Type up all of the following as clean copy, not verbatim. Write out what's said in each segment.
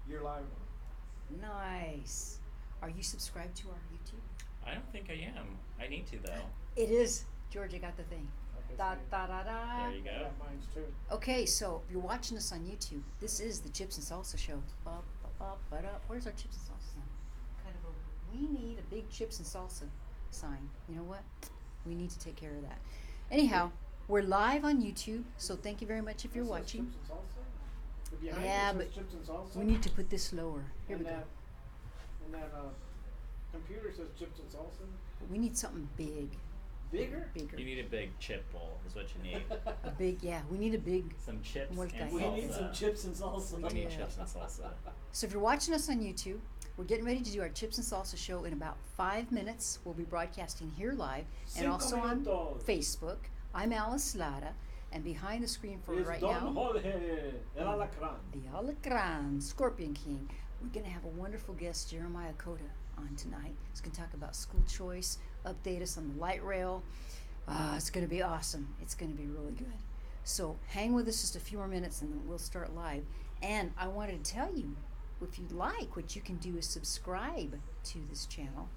You're live. Nice. Are you subscribed to our YouTube? I don't think I am. I need to though. It is. George, I got the thing. Okay, Da so da da da. There you yeah, go. mine's too. Okay, so if you're watching us on YouTube, this is the Chips and Salsa Show. Ba, ba, ba, ba, da. Where's our Chips and Salsa sign? Kind of over. We need a big Chips and Salsa sign. You know what? We need to take care of that. Anyhow, we're live on YouTube, so thank you very much if you're It says watching. Chips and salsa? But behind Yeah, it says but chips and salsa. We need to put this lower. Here and we go. that computer says chips and salsa. We need something big. Bigger? Bigger. You need a big chip bowl, is what you need. A big, yeah, we need a big. Some chips What and the We heck? need some salsa. chips and salsa. We need Yeah. chips and salsa. So if you're watching us on YouTube, we're getting ready to do our Chips and Salsa show in about 5 minutes. We'll be broadcasting here live and Cinco also on minutos. Facebook. I'm Alice Lara, and behind the screen for It's right Don now, Jorge El Alacran. the Alacran, Scorpion King. We're going to have a wonderful guest, Jeremiah Cota, on tonight. He's going to talk about school choice, update us on the light rail. It's going to be awesome. It's going to be really good. So hang with us just a few more minutes and then we'll start live. And I wanted to tell you, if you'd like, what you can do is subscribe to this channel.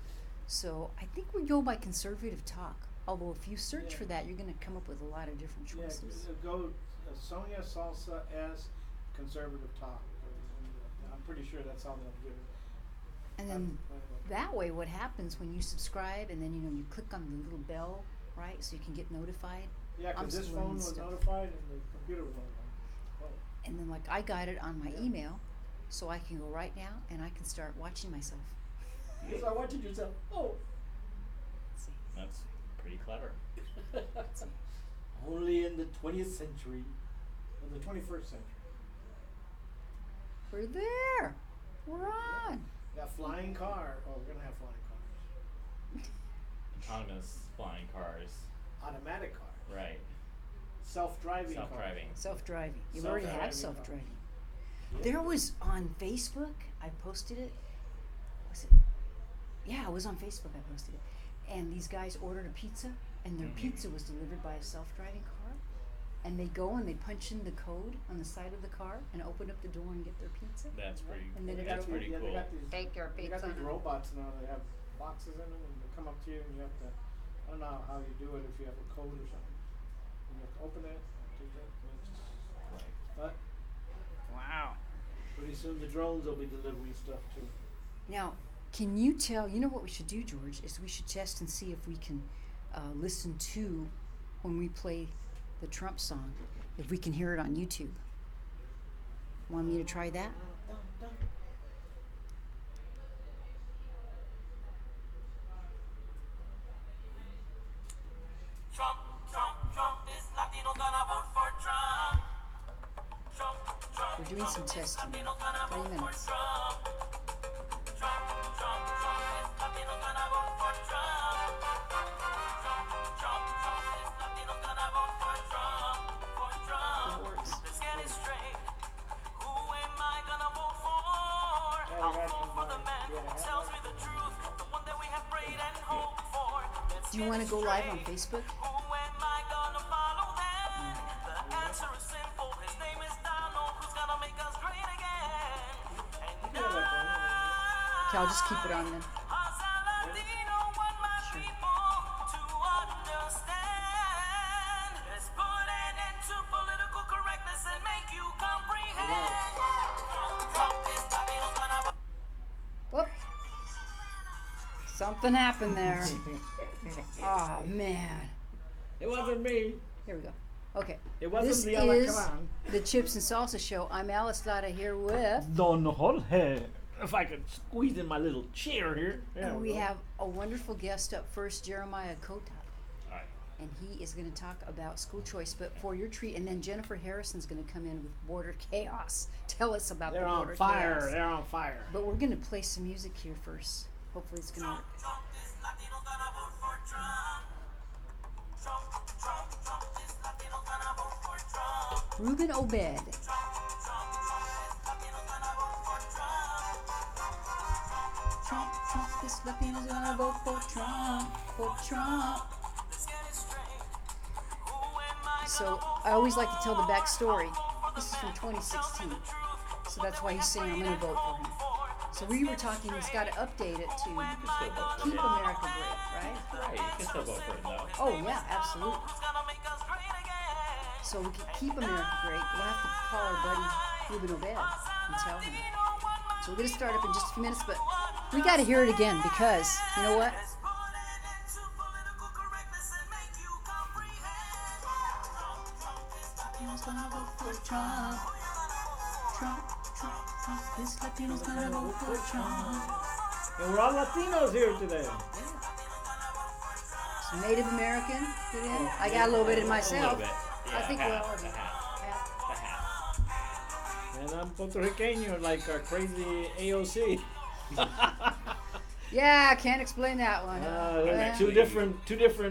So I think we go by conservative talk. Although if you search Yeah. for that, you're going to come up with a lot of different Yeah, choices. go Sonia Salsa as conservative talk. I'm pretty sure that's how they'll give it. And then that way, what happens when you subscribe and then you click on the little bell, right, so you can get notified. Yeah, I'm because this just phone learning was stuff. notified and the computer was notified. Oh. And then like I got it on my Yeah. email, so I can go right now and I can start watching myself. You start watching yourself. Oh. Let's see. That's pretty clever. Let's see. Only in the 20th century. In the 21st century. We're there. We're on. Got flying car. Oh, we're gonna have flying cars. Autonomous flying cars. Automatic car. Right. Self-driving car. Self-driving. Self-driving. You already have Self-driving self-driving. Yeah. There was on Facebook. I posted it. Was it? Yeah, it was on Facebook. I posted it. And these guys ordered a pizza, and their Mhm. pizza was delivered by a self-driving car. And they go and they punch in the code on the side of the car and open up the door and get their pizza. That's pretty. And then They it got That's goes- these- pretty yeah, cool. They got these, Take your they got pizza. these robots now. They have boxes in them, and they come up to you, and you have to. I don't know how you do it if you have a code or something. And you have to open it. Take it, and it's just, Right. but Wow. pretty soon the drones will be delivering stuff too. Now, can you tell? You know what we should do, George? Is we should test and see if we can listen to when we play the Trump song, if we can hear it on YouTube. Want me to try that? Trump, Trump, Trump, this Latino gonna vote for Trump. Trump, Trump, We're doing some this testing. Latino gonna 30 vote for minutes. Trump. Trump, Trump, Trump, this Latino gonna vote for Trump. Trump, Trump, Trump, this Latino gonna vote for Trump. For Trump. It works. Let's get it straight. Who am I gonna vote for? Yeah, I'll we got vote for the some, man who yeah. tells me the truth, the one that we have prayed and hoped for. Let's Do you get want it to go live on straight. Facebook? Who am I gonna follow then? The answer is simple. His name is Donald, who's gonna make us great again. And Yeah, like that. Okay, I'll just keep it on then. as a Latino, want my people to understand. Let's put an end to political correctness and make you comprehend. Trump is Latino's gonna Whoop. Something happened there. Oh man. It wasn't me. Here we go. Okay. It wasn't This the is Alacran. the Chips and Salsa Show. I'm Alice Lara here with. Don Jorge. If I could squeeze in my little chair here. And we go. have a wonderful guest up first, Jeremiah Cota. All right. And he is going to talk about school choice. But for your treat, and then Jennifer Harrison's going to come in with Border Chaos. Tell us about They're the on Border fire. Chaos. They're on fire. But we're going to play some music here first. Hopefully it's going to work. Trump is Latino gonna vote for Trump. Trump, Trump, Trump is Latino gonna vote for Trump. Ruben Obed. Trump, Trump, Trump is Latino gonna vote for Trump. Trump, Trump, this Latino's going to vote for Trump. For Trump. Let's get it straight. Who am I So I always like to tell the backstory. This is from 2016. So that's why he's saying I'm going to vote for him. So we were talking, he's got to update it to You can still vote for keep him. America great, right? Right, you can still vote for him though. Oh yeah, absolutely. So we can keep America great. We'll have to call our buddy Ruben Obed and tell him. So we're going to start up in just a few minutes, but we got to hear it again because, you know what? Latinos gonna vote for Trump. Trump. This Latinos gonna vote for Trump. And we're all Latinos here today. Some Native American, get in. I got a little bit in A myself. little bit. Yeah, I think half, we're all the half. half. The half. And I'm Puerto Rican, like our crazy AOC. Yeah, I can't explain that one. They're two Actually, different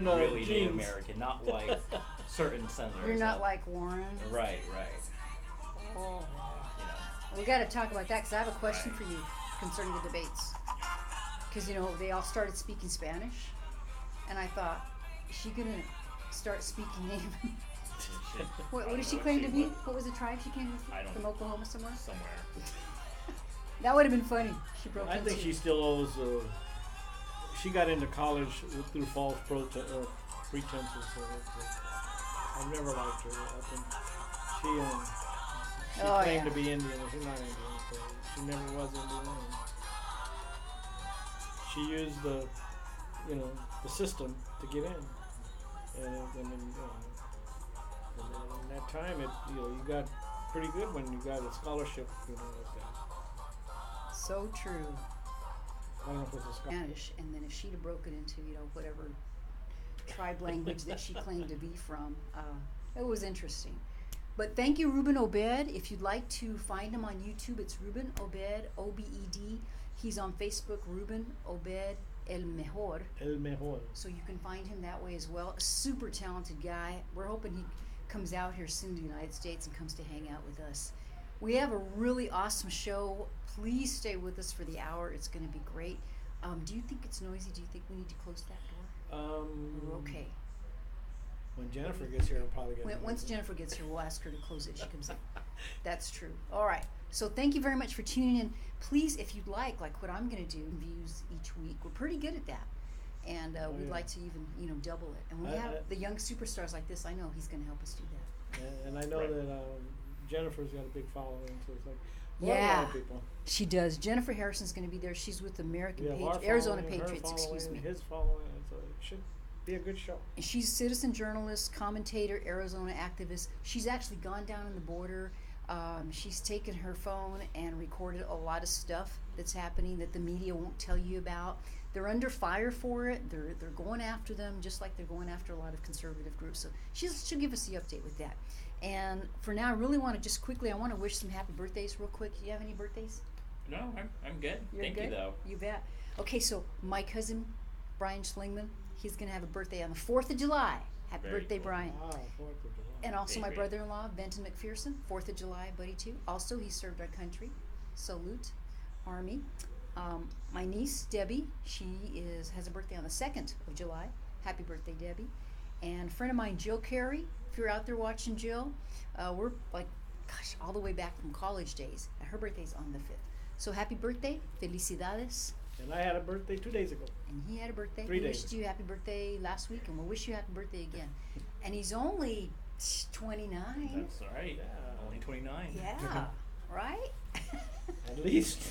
Really Native genes. American, not like certain senators. You're not that- like Warren. Right. Oh. You know. We got to talk about that because I have a question for you concerning the debates. Because, you know, they all started speaking Spanish. And I thought, is she going to start speaking Native? What did she claim to be? What was the tribe she came I don't from? know. Oklahoma somewhere? Somewhere. That would have been funny. She broke I into think she still owes. She got into college through false pretenses. So I've never liked her. I think she Oh, claimed yeah. to be Indian, and she's not Indian. So she never was Indian. She used the system to get in, and in that time, you got pretty good when you got a scholarship, like that. So true. I don't know if it was a scholarship. Spanish, and then if she'd have broken into, whatever tribe language that she claimed to be from, it was interesting. But thank you, Ruben Obed. If you'd like to find him on YouTube, it's Ruben Obed, Obed. He's on Facebook, Ruben Obed El Mejor. El mejor. So you can find him that way as well. A super talented guy. We're hoping he comes out here soon to the United States and comes to hang out with us. We have a really awesome show. Please stay with us for the hour. It's going to be great. Do you think it's noisy? Do you think we need to close that door? We're okay. When Jennifer gets here, I'll probably get Once Jennifer gets here, we'll ask her to close it. She comes in. That's true. All right. So thank you very much for tuning in. Please, if you'd like what I'm going to do, views each week. We're pretty good at that. And we'd yeah. like to even, double it. And we I- have the young superstars like this. I know he's going to help us do that. And I know Right. that Jennifer's got a big following, so it's like a lot Yeah. of people. She does. Jennifer Harrison's going to be there. She's with the American We have our Arizona following, her Patriots, excuse following, me. his following, so it should be a good show. And she's a citizen journalist, commentator, Arizona activist. She's actually gone down on the border. She's taken her phone and recorded a lot of stuff that's happening that the media won't tell you about. They're under fire for it. They're going after them just like they're going after a lot of conservative groups. So she'll give us the update with that. And for now, I really want to just quickly, I want to wish some happy birthdays real quick. Do you have any birthdays? No, I'm good. You're Thank good? you though. You bet. Okay, so my cousin, Brian Schlingman, he's going to have a birthday on the 4th of July. Happy Very birthday, cool. Brian. Ah, 4th of July. And also my Great. brother-in-law, Benton McPherson, 4th of July, buddy too. Also, he served our country. Salute, Army. My niece, Debbie, she has a birthday on the 2nd of July. Happy birthday, Debbie. And a friend of mine, Jill Carey, if you're out there watching Jill, we're all the way back from college days. Her birthday's on the 5th. So happy birthday, felicidades. And I had a birthday 2 days ago. And he had a birthday. 3 We days wished you happy birthday last week, and we'll wish you happy birthday again. And he's only 29. That's all right. Yeah. Only 29. Yeah, right? At least.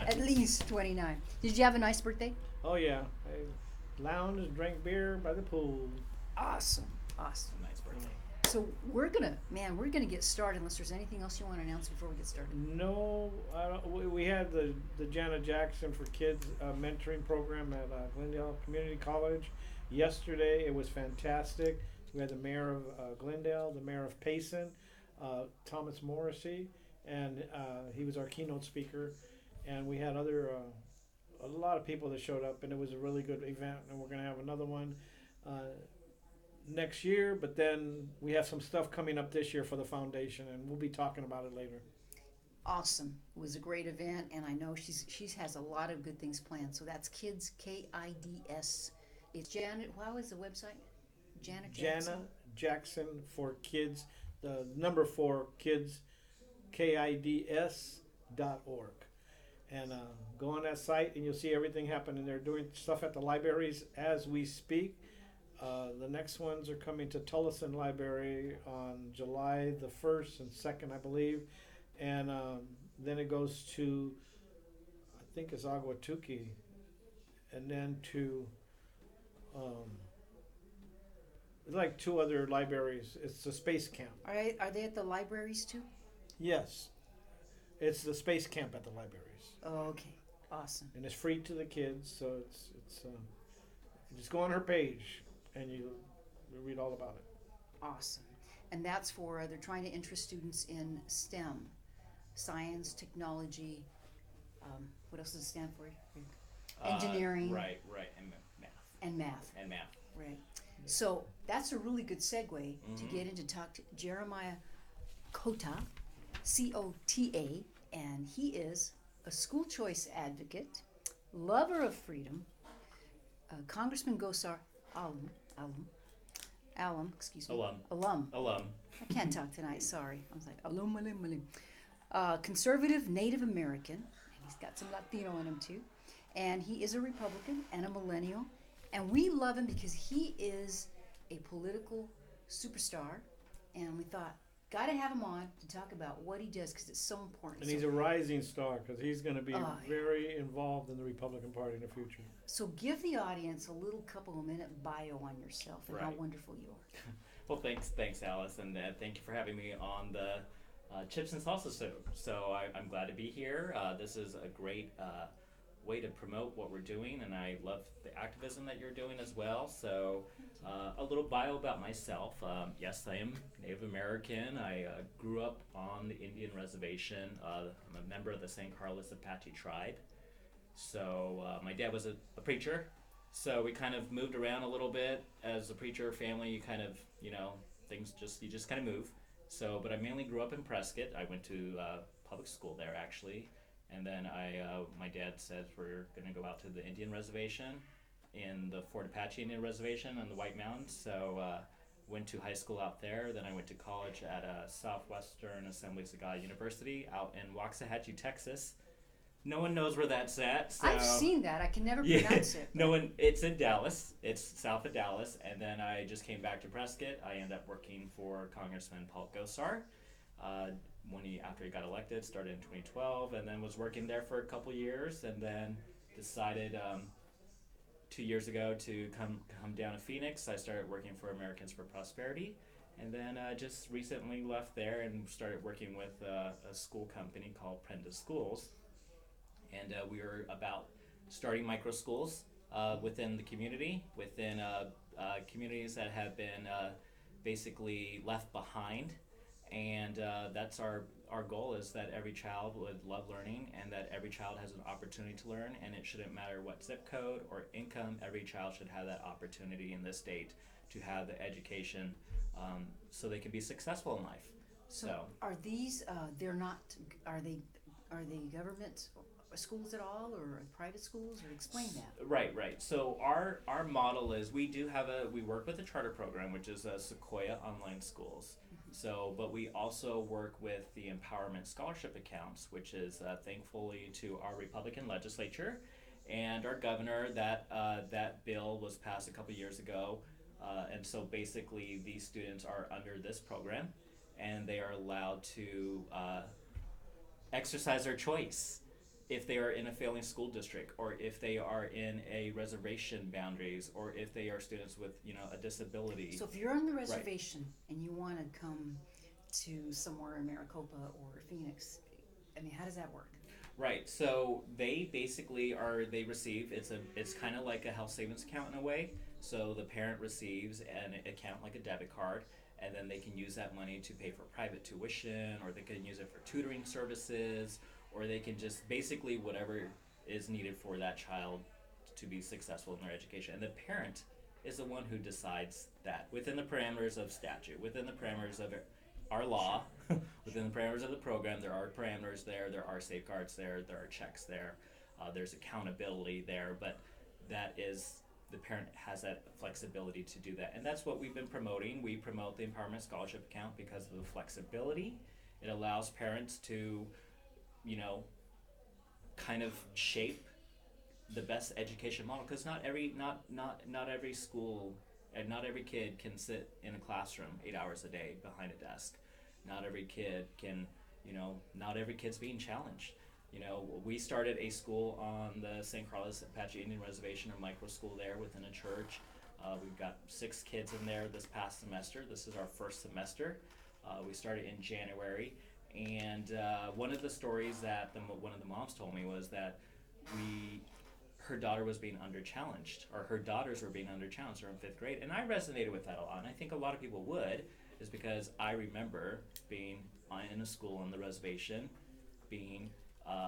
At least 29. Did you have a nice birthday? Oh yeah, I lounged, drank beer by the pool. Awesome. It's a nice birthday. So we're gonna get started unless there's anything else you want to announce before we get started. No, we had the Janet Jackson for Kids mentoring program at Glendale Community College yesterday. It was fantastic. We had the mayor of Glendale, the mayor of Payson, Thomas Morrissey, and he was our keynote speaker. And we had a lot of people that showed up, and it was a really good event. And we're going to have another one next year, but then we have some stuff coming up this year for the foundation, and we'll be talking about it later. Awesome. It was a great event, and I know she has a lot of good things planned. So that's Kids, KIDS. It's Janet. How is the website? Janet Jackson. Jana Jackson for Kids, the number 4 Kids kids.org. And go on that site and you'll see everything happening. They're doing stuff at the libraries as we speak. The next ones are coming to Tullison Library on July the 1st and 2nd, I believe. And then it goes to, I think it's Aguatuki, and then to like 2 other libraries. It's the space camp. Are they at the libraries too? Yes, it's the space camp at the libraries, Oh, okay, awesome. and it's free to the kids. So it's just go on her page and you read all about it. Awesome. And that's for, they're trying to interest students in STEM, science, technology, what else does it stand for? Engineering. Right, and math. And math, And math. right. So that's a really good segue to Mhm. get into talk to Jeremiah Cota, C-O-T-A, and he is a school choice advocate, lover of freedom, Congressman Gosar alum, excuse me. Alum. I can't talk tonight, sorry. I was like, alum. Conservative Native American, and he's got some Latino in him too. And he is a Republican and a millennial. And we love him because he is a political superstar. And we thought, gotta have him on to talk about what he does because it's so important. And he's a rising star because he's going to be Oh, yeah. very involved in the Republican Party in the future. So give the audience a little couple of minute bio on yourself and how Right. wonderful you are. Well, thanks, Alice, and thank you for having me on the Chips and Salsa show. So I'm glad to be here. This is a great way to promote what we're doing, and I love the activism that you're doing as well. So a little bio about myself. Yes, I am Native American. I grew up on the Indian reservation. I'm a member of the San Carlos Apache tribe. So my dad was a preacher. So we kind of moved around a little bit as a preacher family. You kind of, you just kind of move. So, but I mainly grew up in Prescott. I went to public school there actually, and then my dad said we're going to go out to the Indian reservation, in the Fort Apache Indian Reservation on the White Mountains. So went to high school out there. Then I went to college at Southwestern Assemblies of God University out in Waxahachie, Texas. No one knows where that's at. So. I've seen that. I can never Yeah, pronounce it. no one. It's in Dallas. It's south of Dallas, and then I just came back to Prescott. I ended up working for Congressman Paul Gosar after he got elected. Started in 2012, and then was working there for a couple years, and then decided 2 years ago to come down to Phoenix. I started working for Americans for Prosperity, and then just recently left there and started working with a school company called Prenda Schools. And we were about starting micro schools within the community, within communities that have been basically left behind. And that's our goal, is that every child would love learning and that every child has an opportunity to learn, and it shouldn't matter what zip code or income. Every child should have that opportunity in this state to have the education so they can be successful in life. So Are these, are they government schools at all, or private schools, or explain that? Right. So our model is we work with a charter program, which is Sequoia Online Schools. So, but we also work with the Empowerment Scholarship Accounts, which is thankfully to our Republican legislature and our governor. That bill was passed a couple years ago, and so basically these students are under this program, and they are allowed to exercise their choice. If they are in a failing school district, or if they are in a reservation boundaries, or if they are students with a disability. So if you're on the reservation and you want to come to somewhere in Maricopa or Phoenix, I mean, how does that work? Right. So they basically receive, it's kind of like a health savings account in a way. So the parent receives an account like a debit card, and then they can use that money to pay for private tuition, or they can use it for tutoring services, or they can just basically whatever is needed for that child to be successful in their education. And the parent is the one who decides that within the parameters of statute, within the parameters of our law, within the parameters of the program. There are parameters there are safeguards there are checks there, there's accountability there, but that is, the parent has that flexibility to do that. And that's what we've been promoting. We promote the Empowerment Scholarship Account because of the flexibility. It allows parents to, you know, kind of shape the best education model, because not every school and not every kid can sit in a classroom 8 hours a day behind a desk. Not every kid can, not every kid's being challenged. We started a school on the St. Carlos Apache Indian Reservation, or micro school there within a church. We've got 6 kids in there this past semester. This is our first semester. We started in January, and one of the stories that one of the moms told me was that her daughter was being under-challenged, or her daughters were being under-challenged. They're in 5th grade, and I resonated with that a lot, and I think a lot of people would, is because I remember being in a school on the reservation, being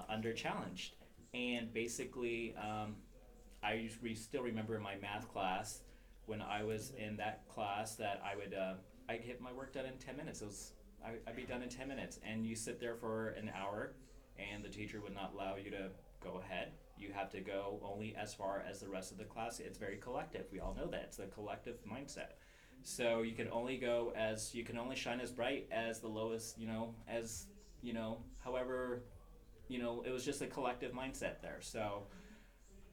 under-challenged. And basically, we still remember in my math class, when I was in that class, that I'd get my work done in 10 minutes. I'd be done in 10 minutes, and you sit there for an hour, and the teacher would not allow you to go ahead. You have to go only as far as the rest of the class. It's very collective. We all know that. It's the collective mindset. So you can only shine as bright as the lowest, however, it was just a collective mindset there.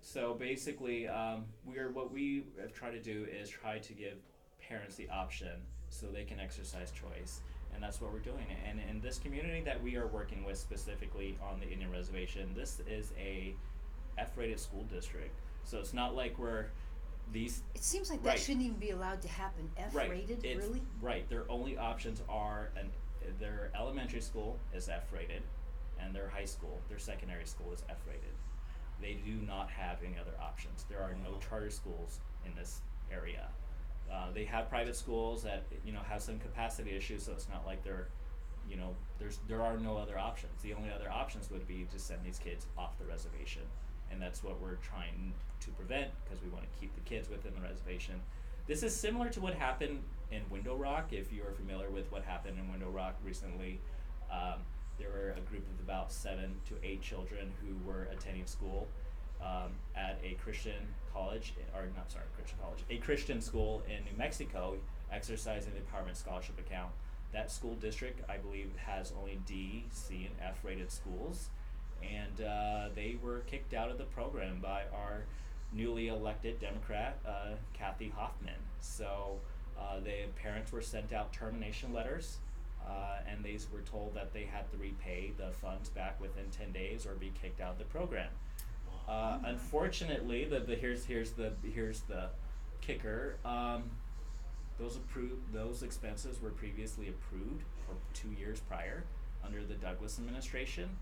So basically, what we have tried to do is try to give parents the option so they can exercise choice. And that's what we're doing. And in this community that we are working with, specifically on the Indian Reservation, this is a F-rated school district. So it's not like we're these. It seems like Right. that shouldn't even be allowed to happen. F-rated, It's, really? Right. Their only options are their elementary school is F-rated, and their high school, their secondary school is F-rated. They do not have any other options. There are no charter schools in this area. They have private schools that have some capacity issues, so it's not like there are no other options. The only other options would be to send these kids off the reservation, and that's what we're trying to prevent, because we want to keep the kids within the reservation. This is similar to what happened in Window Rock. If you are familiar with what happened in Window Rock recently, there were a group of about 7 to 8 children who were attending school at a Christian college, a Christian school in New Mexico, exercising the Empowerment Scholarship account. That school district, I believe, has only D, C, and F rated schools, and they were kicked out of the program by our newly elected Democrat, Kathy Hoffman. So the parents were sent out termination letters, and they were told that they had to repay the funds back within 10 days or be kicked out of the program. Unfortunately, here's the kicker. Those expenses were previously approved for 2 years prior under the Douglas administration.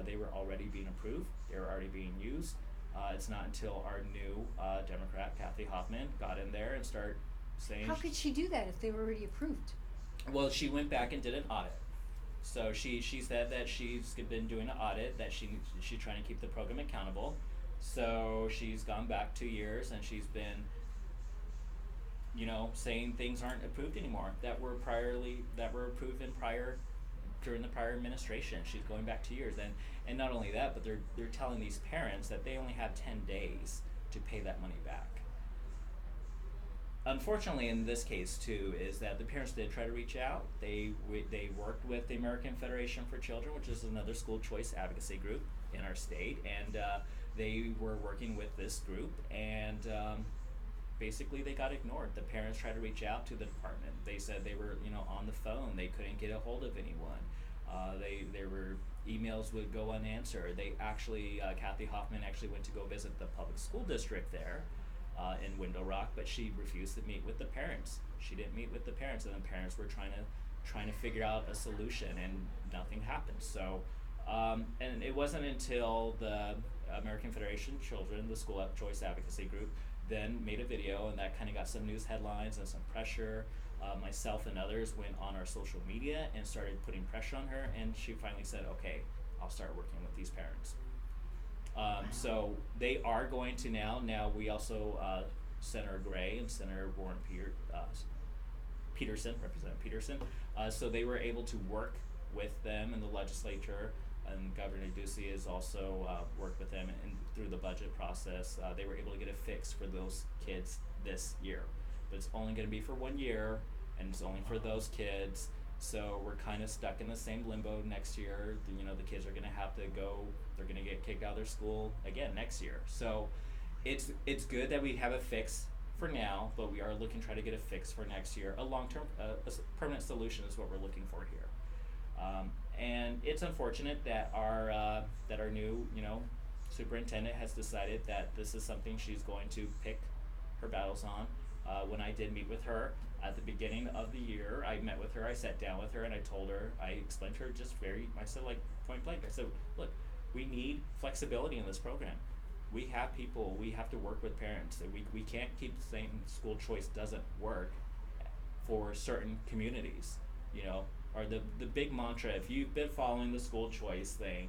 They were already being approved. They were already being used. It's not until our new Democrat, Kathy Hoffman, got in there and started saying. How could she do that if they were already approved? Well, she went back and did an audit. So she said that she's been doing an audit, that she's trying to keep the program accountable. So she's gone back 2 years, and she's been, saying things aren't approved anymore that were approved during the prior administration. She's going back 2 years, and not only that, but they're telling these parents that they only have 10 days to pay that money back. Unfortunately, in this case too, is that the parents did try to reach out. They worked with the American Federation for Children, which is another school choice advocacy group in our state, and they were working with this group, and basically they got ignored. The parents tried to reach out to the department. They said they were on the phone. They couldn't get a hold of anyone. There were emails would go unanswered. They actually Kathy Hoffman actually went to go visit the public school district there. In Window Rock, but she refused to meet with the parents. She didn't meet with the parents, and the parents were trying to figure out a solution, and nothing happened. So, and it wasn't until the American Federation of Children, the school choice advocacy group, then made a video, and that kind of got some news headlines and some pressure. Myself and others went on our social media and started putting pressure on her, and she finally said, "Okay, I'll start working with these parents." So they are going to now we also, Senator Gray and Senator Warren Peterson, Representative Peterson, so they were able to work with them in the legislature, and Governor Ducey has also worked with them, and through the budget process, they were able to get a fix for those kids this year. But it's only going to be for 1 year, and it's only for those kids. So we're kind of stuck in the same limbo next year. You know, the kids are going to have to go. They're going to get kicked out of their school again next year. So it's good that we have a fix for now, but we are looking to try to get a fix for next year. A long-term, permanent solution is what we're looking for here. And it's unfortunate that our new, you know, superintendent has decided that this is something she's going to pick her battles on. When I did meet with her at the beginning of the year, I met with her, I sat down with her, and I told her, I explained to her I said, like, point blank, I said, look, we need flexibility in this program. We have people, we have to work with parents. We can't keep saying school choice doesn't work for certain communities, you know, or the big mantra, if you've been following the school choice thing,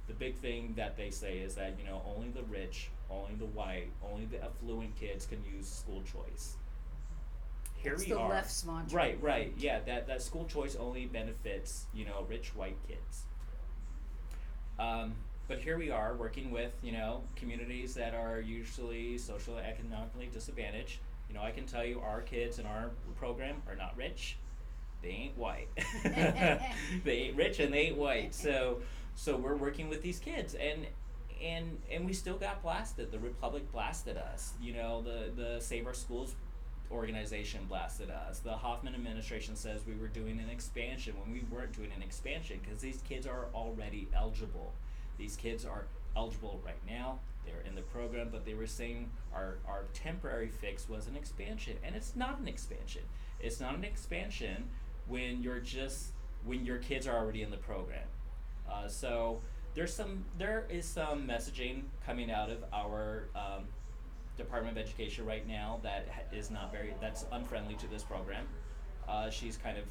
the big thing that they say is that, you know, only the rich, only the white, only the affluent kids can use school choice. Here That's we the are. left's mantra. Right, yeah, that school choice only benefits, you know, rich white kids. But here we are working with, you know, communities that are usually socially and economically disadvantaged. You know, I can tell you our kids in our program are not rich. They ain't white. They ain't rich and they ain't white. So we're working with these kids, and we still got blasted. The Republic blasted us. You know, the Save Our Schools organization blasted us. The Hoffman administration says we were doing an expansion when we weren't doing an expansion because these kids are already eligible. These kids are eligible right now. They're in the program, but they were saying our temporary fix was an expansion, and it's not an expansion. It's not an expansion when your kids are already in the program. So there is some messaging coming out of our Department of Education right now that that's unfriendly to this program. She's kind of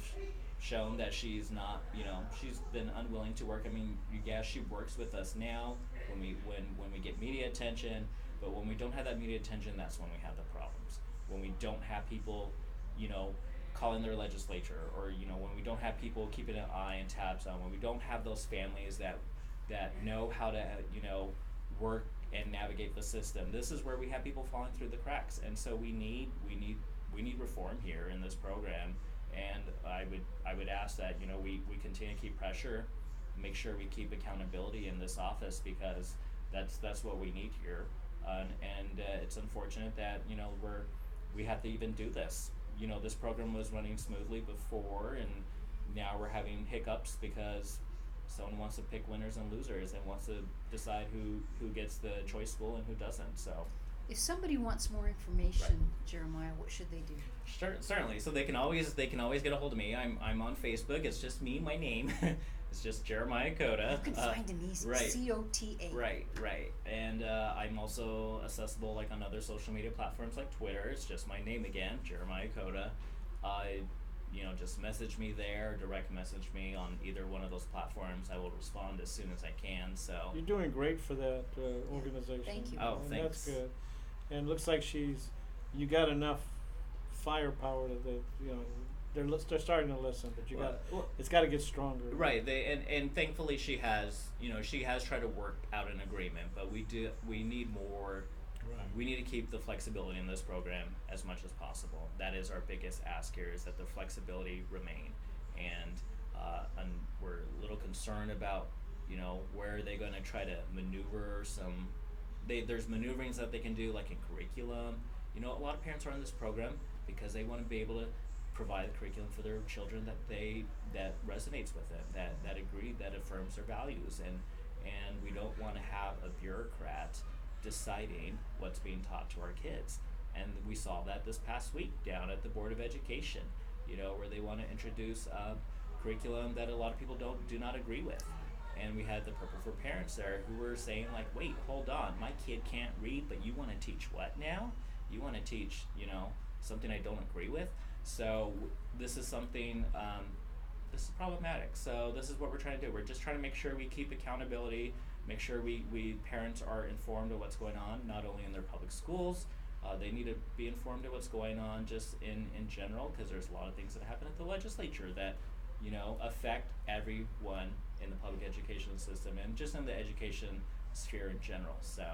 shown that she's not, you know, she's been unwilling to work. I mean, she works with us now when we get media attention, but when we don't have that media attention, that's when we have the problems. When we don't have people, you know, calling their legislature, or, you know, when we don't have people keeping an eye and tabs on, when we don't have those families that know how to, you know, work and navigate the system. This is where we have people falling through the cracks, and so we need reform here in this program. And I would ask that, you know, we continue to keep pressure, make sure we keep accountability in this office, because that's what we need here. And it's unfortunate that, you know, we have to even do this. You know, this program was running smoothly before, and now we're having hiccups because someone wants to pick winners and losers and wants to decide who gets the choice school and who doesn't. So If somebody wants more information, Right. Jeremiah, what should they do? certainly, so they can always get a hold of me. I'm on Facebook. It's just me, my name. It's just Jeremiah Cota. You can find him easy. right. COTA. Right. And I'm also accessible like on other social media platforms like Twitter. It's just my name again, Jeremiah Cota. You know, just message me there, direct message me on either one of those platforms. I will respond as soon as I can. So You're doing great for that organization. Thank you. Oh, and thanks. That's good. And it looks like you got enough firepower that, you know, they're starting to listen, but it's got to get stronger. Right, and thankfully she has tried to work out an agreement, but we need more. Right. We need to keep the flexibility in this program as much as possible. That is our biggest ask here, is that the flexibility remain, and we're a little concerned about, you know, where are they going to try to maneuver some. There's maneuverings that they can do, like in curriculum. You know, a lot of parents are in this program because they want to be able to provide a curriculum for their children that resonates with them, that affirms their values, and we don't want to have a bureaucrat deciding what's being taught to our kids. And we saw that this past week down at the Board of Education, you know, where they want to introduce curriculum that a lot of people do not agree with. And we had the Purple for Parents there who were saying, like, wait, hold on, my kid can't read, but you want to teach what now? You want to teach, you know, something I don't agree with? So this is something, this is problematic. So this is what we're trying to do. We're just trying to make sure we keep accountability, make sure we parents are informed of what's going on, not only in their public schools. They need to be informed of what's going on just in general, because there's a lot of things that happen at the legislature that, you know, affect everyone in the public education system and just in the education sphere in general. So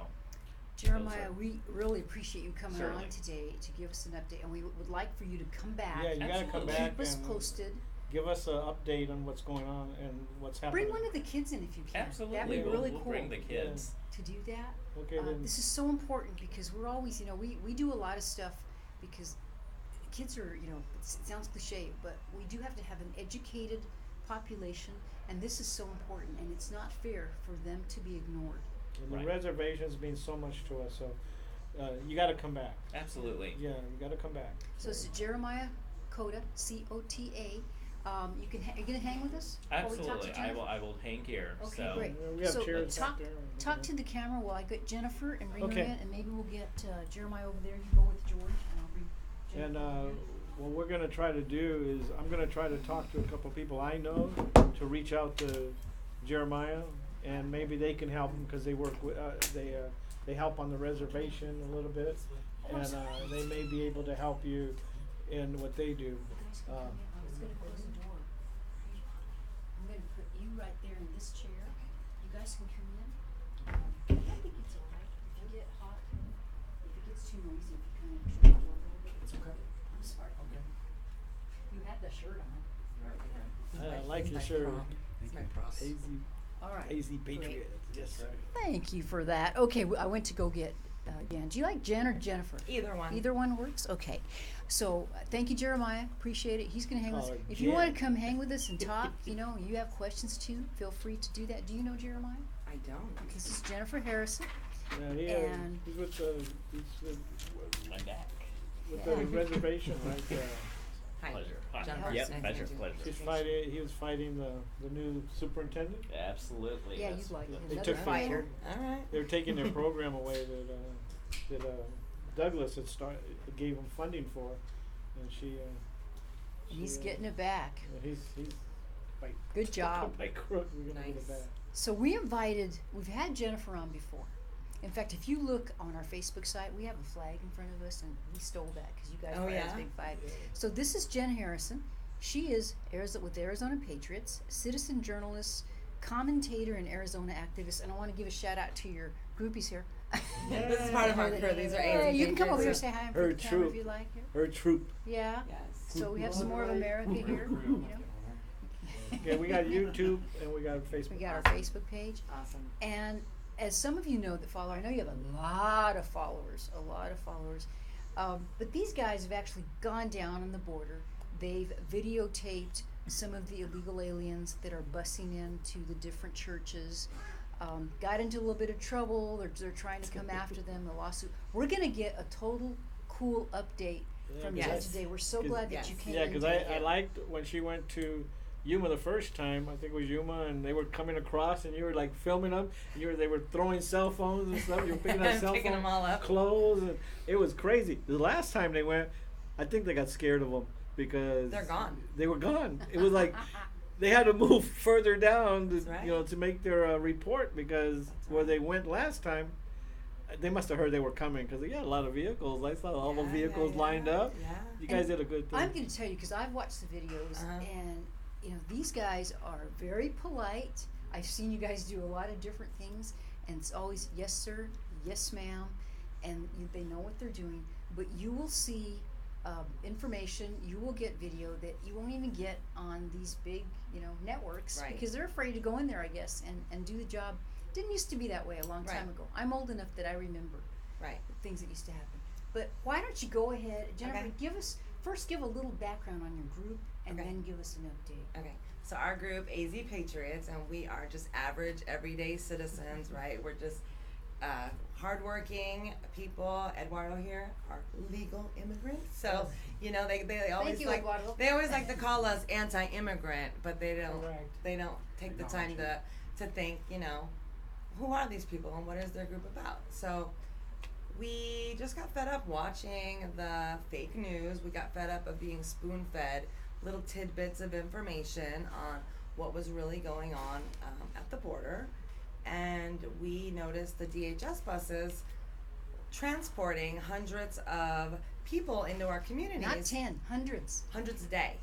Jeremiah, Those are- we really appreciate you coming Certainly. on today to give us an update, and we would like for you to come back. Yeah, you got to come Absolutely. back Keep us and posted. give us an update on what's going on and what's happening. Bring one of the kids in if you can. Absolutely, That'd be we'll, really we'll cool bring the kids. to do that. Okay, then. This is so important because we're always, we do a lot of stuff because kids are, it sounds cliche, but we do have to have an educated population, and this is so important, and it's not fair for them to be ignored. And the Right. reservations mean so much to us, so you got to come back. Absolutely. Yeah, you got to come back. So it's Jeremiah Cota, C-O-T-A. You can are you gonna hang with us? while we talk to Absolutely. Jennifer? I will hang here. Okay, so great. We have So, chairs talk- back there. Talk to the camera while I get Jennifer and bring Okay. her in, and maybe we'll get Jeremiah over there. You go with George, and I'll bring Jennifer And over here. what we're going to try to do is I'm going to try to talk to a couple of people I know to reach out to Jeremiah, and maybe they can help him because they work with they help on the reservation a little bit, and they may be able to help you in what they do. You guys can come in. I was gonna close the door. I'm gonna put you right there in this chair. You guys can come in. I think it's all right. If you get hot, if it gets too noisy, if you kind of shut the door a little bit. It's okay. I'm sorry. Okay. You had the shirt on. I like your shirt. AZ, All right. AZ Great. Patriot. Yes, sir. Thank you for that. Okay, I went to go get Jen. Do you like Jen or Jennifer? Either one. Either one works? Okay. So thank you, Jeremiah. Appreciate it. He's going to hang with us. Oh, If you want Jen. to come hang with us and talk, you have questions too, feel free to do that. Do you know Jeremiah? I don't. This is Jennifer Harrison. Yeah, And- he's with My back. the reservation, right? Hi. Pleasure. Hi. Jennifer, Yep, nice to pleasure, meet you. pleasure. He was fighting the new superintendent. Absolutely. Yeah, that's- you'd like They another took the- fighter. All right. They were taking their program away that Douglas had gave him funding for, and she. He's she, getting it back. He's like Good job. by crook. We're gonna get Nice. it back. So we've had Jennifer on before. In fact, if you look on our Facebook site, we have a flag in front of us, and we stole that because you guys Oh, brought us yeah? big flag. So this is Jen Harrison. She is with the Arizona Patriots, citizen journalist, commentator, and Arizona activist. And I want to give a shout out to your groupies here. This is part of our crew. These are Yeah, AZ you can come over here and Patriots. say hi and Her put the camera troop. if you like here. Her troop. Yeah. Yes. So we have some more of America here. Okay, we got YouTube and we got Facebook. We got our Facebook page. Awesome. And as some of you know that follow, I know you have a lot of followers, but these guys have actually gone down on the border. They've videotaped some of the illegal aliens that are busing into the different churches. Got into a little bit of trouble. They're trying to come after them, a lawsuit. We're going to get a total cool update from Jen Yes. today. We're so glad that you came Yeah, in. because I liked when she went to Yuma the first time. I think it was Yuma, and they were coming across, and you were like filming them. They were throwing cell phones and stuff. You were picking up cell Picking phones, them all up. clothes, and it was crazy. The last time they went, I think they got scared of them because They're gone. They were gone. It was like they had to move further down, to, That's right. to make their report because That's where right. they went last time. They must have heard they were coming because they got a lot of vehicles. I saw all the Yeah, vehicles yeah, lined yeah. up. Yeah. You guys did a good thing. I'm going to tell you because I've watched the videos, Uh-huh. and these guys are very polite. I've seen you guys do a lot of different things, and it's always yes sir, yes ma'am, and they know what they're doing. But you will see information. You will get video that you won't even get on these big networks Right. because they're afraid to go in there, I guess, and do the job. Didn't used to be that way a long time Right. ago. I'm old enough that I remember Right. things that used to happen. But why don't you go ahead, Jennifer, Okay. give a little background on your group and Okay. then give us an update. Okay. So our group, AZ Patriots, and we are just average, everyday citizens, right? We're just hardworking people. Eduardo here are legal immigrants, so they always you, Eduardo. they always like to call us anti-immigrant, but they don't Correct. they don't take the time to think, who are these people and what is their group about? So we just got fed up watching the fake news. We got fed up of being spoon-fed little tidbits of information on what was really going on at the border. And we noticed the DHS buses transporting hundreds of people into our communities. Not 10, hundreds. Hundreds a day.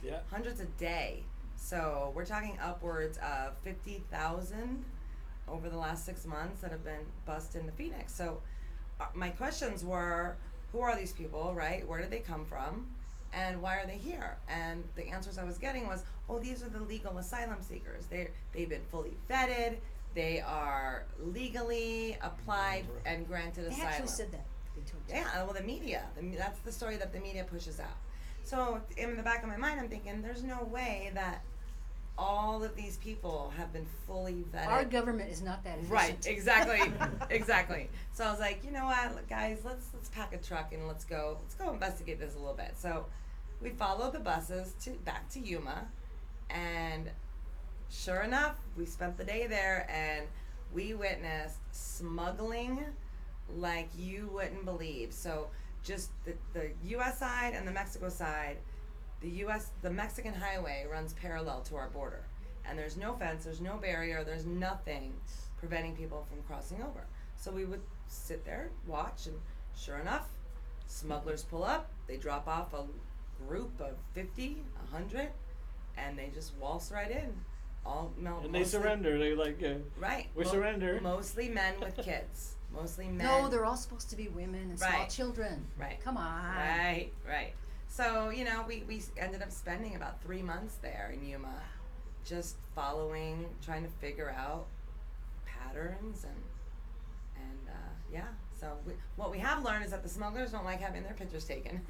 Yeah. Hundreds a day. So we're talking upwards of 50,000 over the last 6 months that have been bussed into Phoenix. So my questions were, who are these people, right? Where did they come from? And why are they here? And the answers I was getting was, oh, these are the legal asylum seekers. They've been fully vetted. They are legally applied and granted They asylum. actually said that. They told you. Yeah, well, the media. That's the story that the media pushes out. So in the back of my mind, I'm thinking, there's no way that all of these people have been fully vetted. Our government is not that efficient. Right, exactly, exactly. So I was like, you know what, guys, let's pack a truck and let's go investigate this a little bit. So we followed the buses back to Yuma, and sure enough, we spent the day there, and we witnessed smuggling like you wouldn't believe. So just the U.S. side and the Mexico side. The Mexican highway runs parallel to our border, and there's no fence, there's no barrier, there's nothing preventing people from crossing over. So we would sit there, watch, and sure enough, smugglers pull up, they drop off a group of 50, 100, and they just waltz right in. And they surrender. They like, Right. we surrender. Mostly men with kids. Mostly men. No, they're all supposed to be women and small Right. children. Right. Come on. Right. So, we ended up spending about 3 months there in Yuma, just following, trying to figure out patterns and yeah. So what we have learned is that the smugglers don't like having their pictures taken,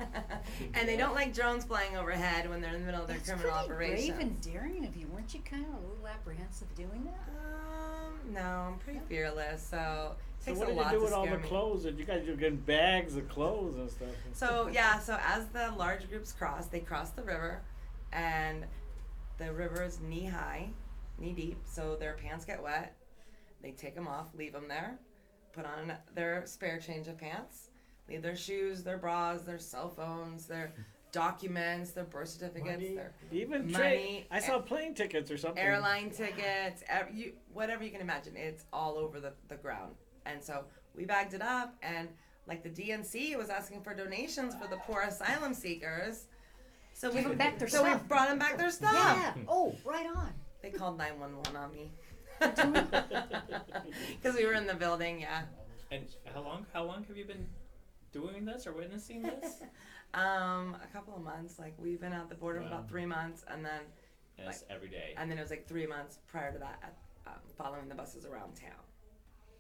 and they don't like drones flying overhead when they're in the middle of their That's criminal pretty operations. brave and daring of you. Weren't you kind of a little apprehensive doing that? No, I'm pretty fearless, so it So takes what a did lot you do to with all scare the me. clothes? That you guys were getting bags of clothes and stuff. So yeah, so as the large groups cross, they cross the river, and the river is knee high, knee deep, so their pants get wet. They take them off, leave them there, put on their spare change of pants, leave their shoes, their bras, their cell phones, their documents, their birth certificates, Money, their even money, I saw plane tickets or something. airline tickets, whatever you can imagine. It's all over the ground. And so we bagged it up, and like the DNC was asking for donations for the poor asylum seekers. So Give 'em back their so we stuff. brought them back their stuff. Yeah. Oh, right on. They called 911 on me. Because we were in the building, yeah. And how long have you been doing this or witnessing this? A couple of months. Like we've been at the border for Wow. about 3 months, and then And it's every day. it was like 3 months prior to that, following the buses around town.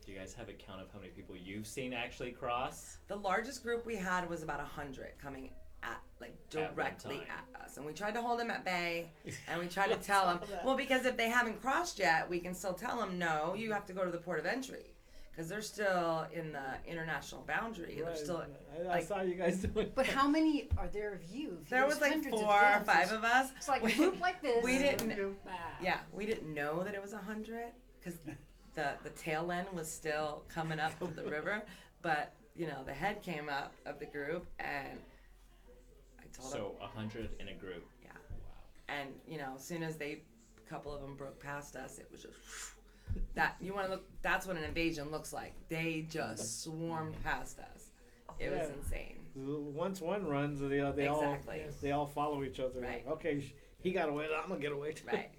Do you guys have a count of how many people you've seen actually cross? The largest group we had was about 100 coming at one directly time. at us, and we tried to hold them at bay, and we tried to tell them, well, because if they haven't crossed yet, we can still tell them, no, you have to go to the port of entry, because they're still in the international boundary. They're Right. still. I like- saw you guys doing. But how many are there of you? If There there's was like hundreds 4 of or them, 5 of us. It's like We- a group like this. We didn't. Wow. Yeah, we didn't know that it was 100 because the tail end was still coming up of the river, but the head came up of the group, and I told them, So 100 in a group. yeah. Wow. And as soon as a couple of them broke past us, it was just that you want to look. That's what an invasion looks like. They just swarmed past us. It was Yeah. insane. Once one runs, they Exactly. all follow each other. Right. Like, okay, he got away. I'm gonna get away too. Right.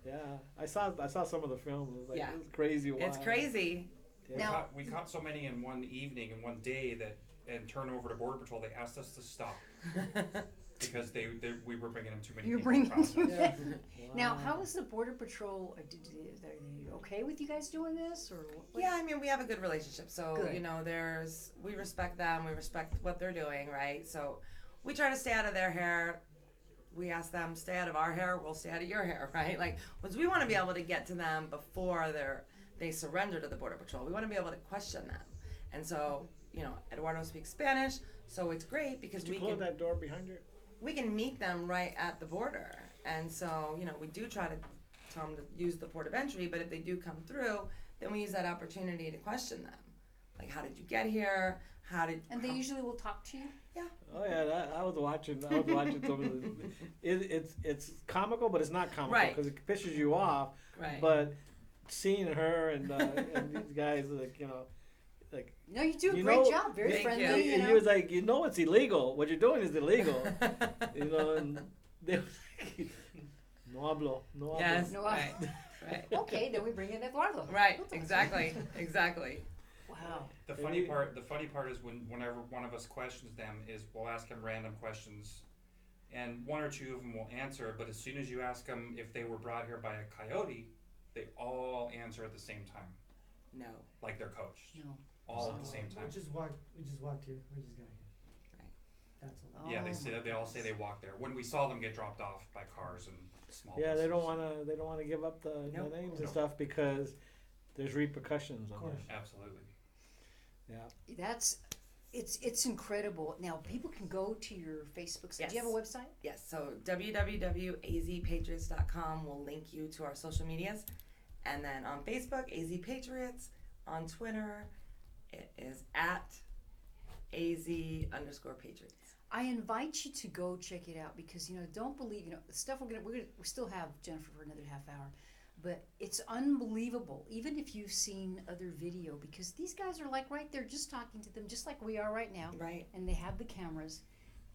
Yeah, I saw some of the films. It was like, Yeah. it was crazy. It's wild. crazy. Yeah. Now- We caught so many in one evening, in one day, that and turned over to Border Patrol. They asked us to stop because we were bringing them too many You're people bringing across. Yeah. Now, Wow. how is the Border Patrol? Are they okay with you guys doing this, or what? Yeah, I mean, we have a good relationship. So, Good. we respect them. We respect what they're doing, right? So, we try to stay out of their hair. We ask them, stay out of our hair, we'll stay out of your hair, right? Like, because we want to be able to get to them before they surrender to the Border Patrol. We want to be able to question them. And so, Eduardo speaks Spanish, so it's great because Did you we close can that door behind you? we can meet them right at the border. And so, we do try to tell them to use the port of entry, but if they do come through, then we use that opportunity to question them. Like, how did you get here? And they usually will talk to you. Oh yeah, I was watching some of the. It's comical, but it's not comical Right. because it pisses you off. Right. But seeing her and these guys, No, you do a You great know- job. Very Thank friendly. you. You and know? he was like, it's illegal. What you're doing is illegal. And they were like, no hablo, no hablo. Yes. No, Right. Right. okay, then we bring in Eduardo. Right. Exactly. Exactly. Wow. The And funny you- part is whenever one of us questions them is we'll ask them random questions, and one or two of them will answer. But as soon as you ask them if they were brought here by a coyote, they all answer at the same time, No. like they're coached, No. all at the same We time. just walked here. We just got here. Right. That's all. Yeah, Oh my they all say they walk there. When we saw them get dropped off by cars and small. Yeah, they don't buses. want to give up the Nope. names and Nope. stuff because there's repercussions Of on course. that. Absolutely. Yeah. That's it's incredible. Now people can go to your Facebook site. Do you have a website? Yes, so www.azpatriots.com will link you to our social medias. And then on Facebook, AZ Patriots. On Twitter, it is at AZ_Patriots. I invite you to go check it out because don't believe the stuff we still have Jennifer for another half hour, but it's unbelievable. Even if you've seen other video, because these guys are like right there, just talking to them, just like we are right now, Right. and they have the cameras,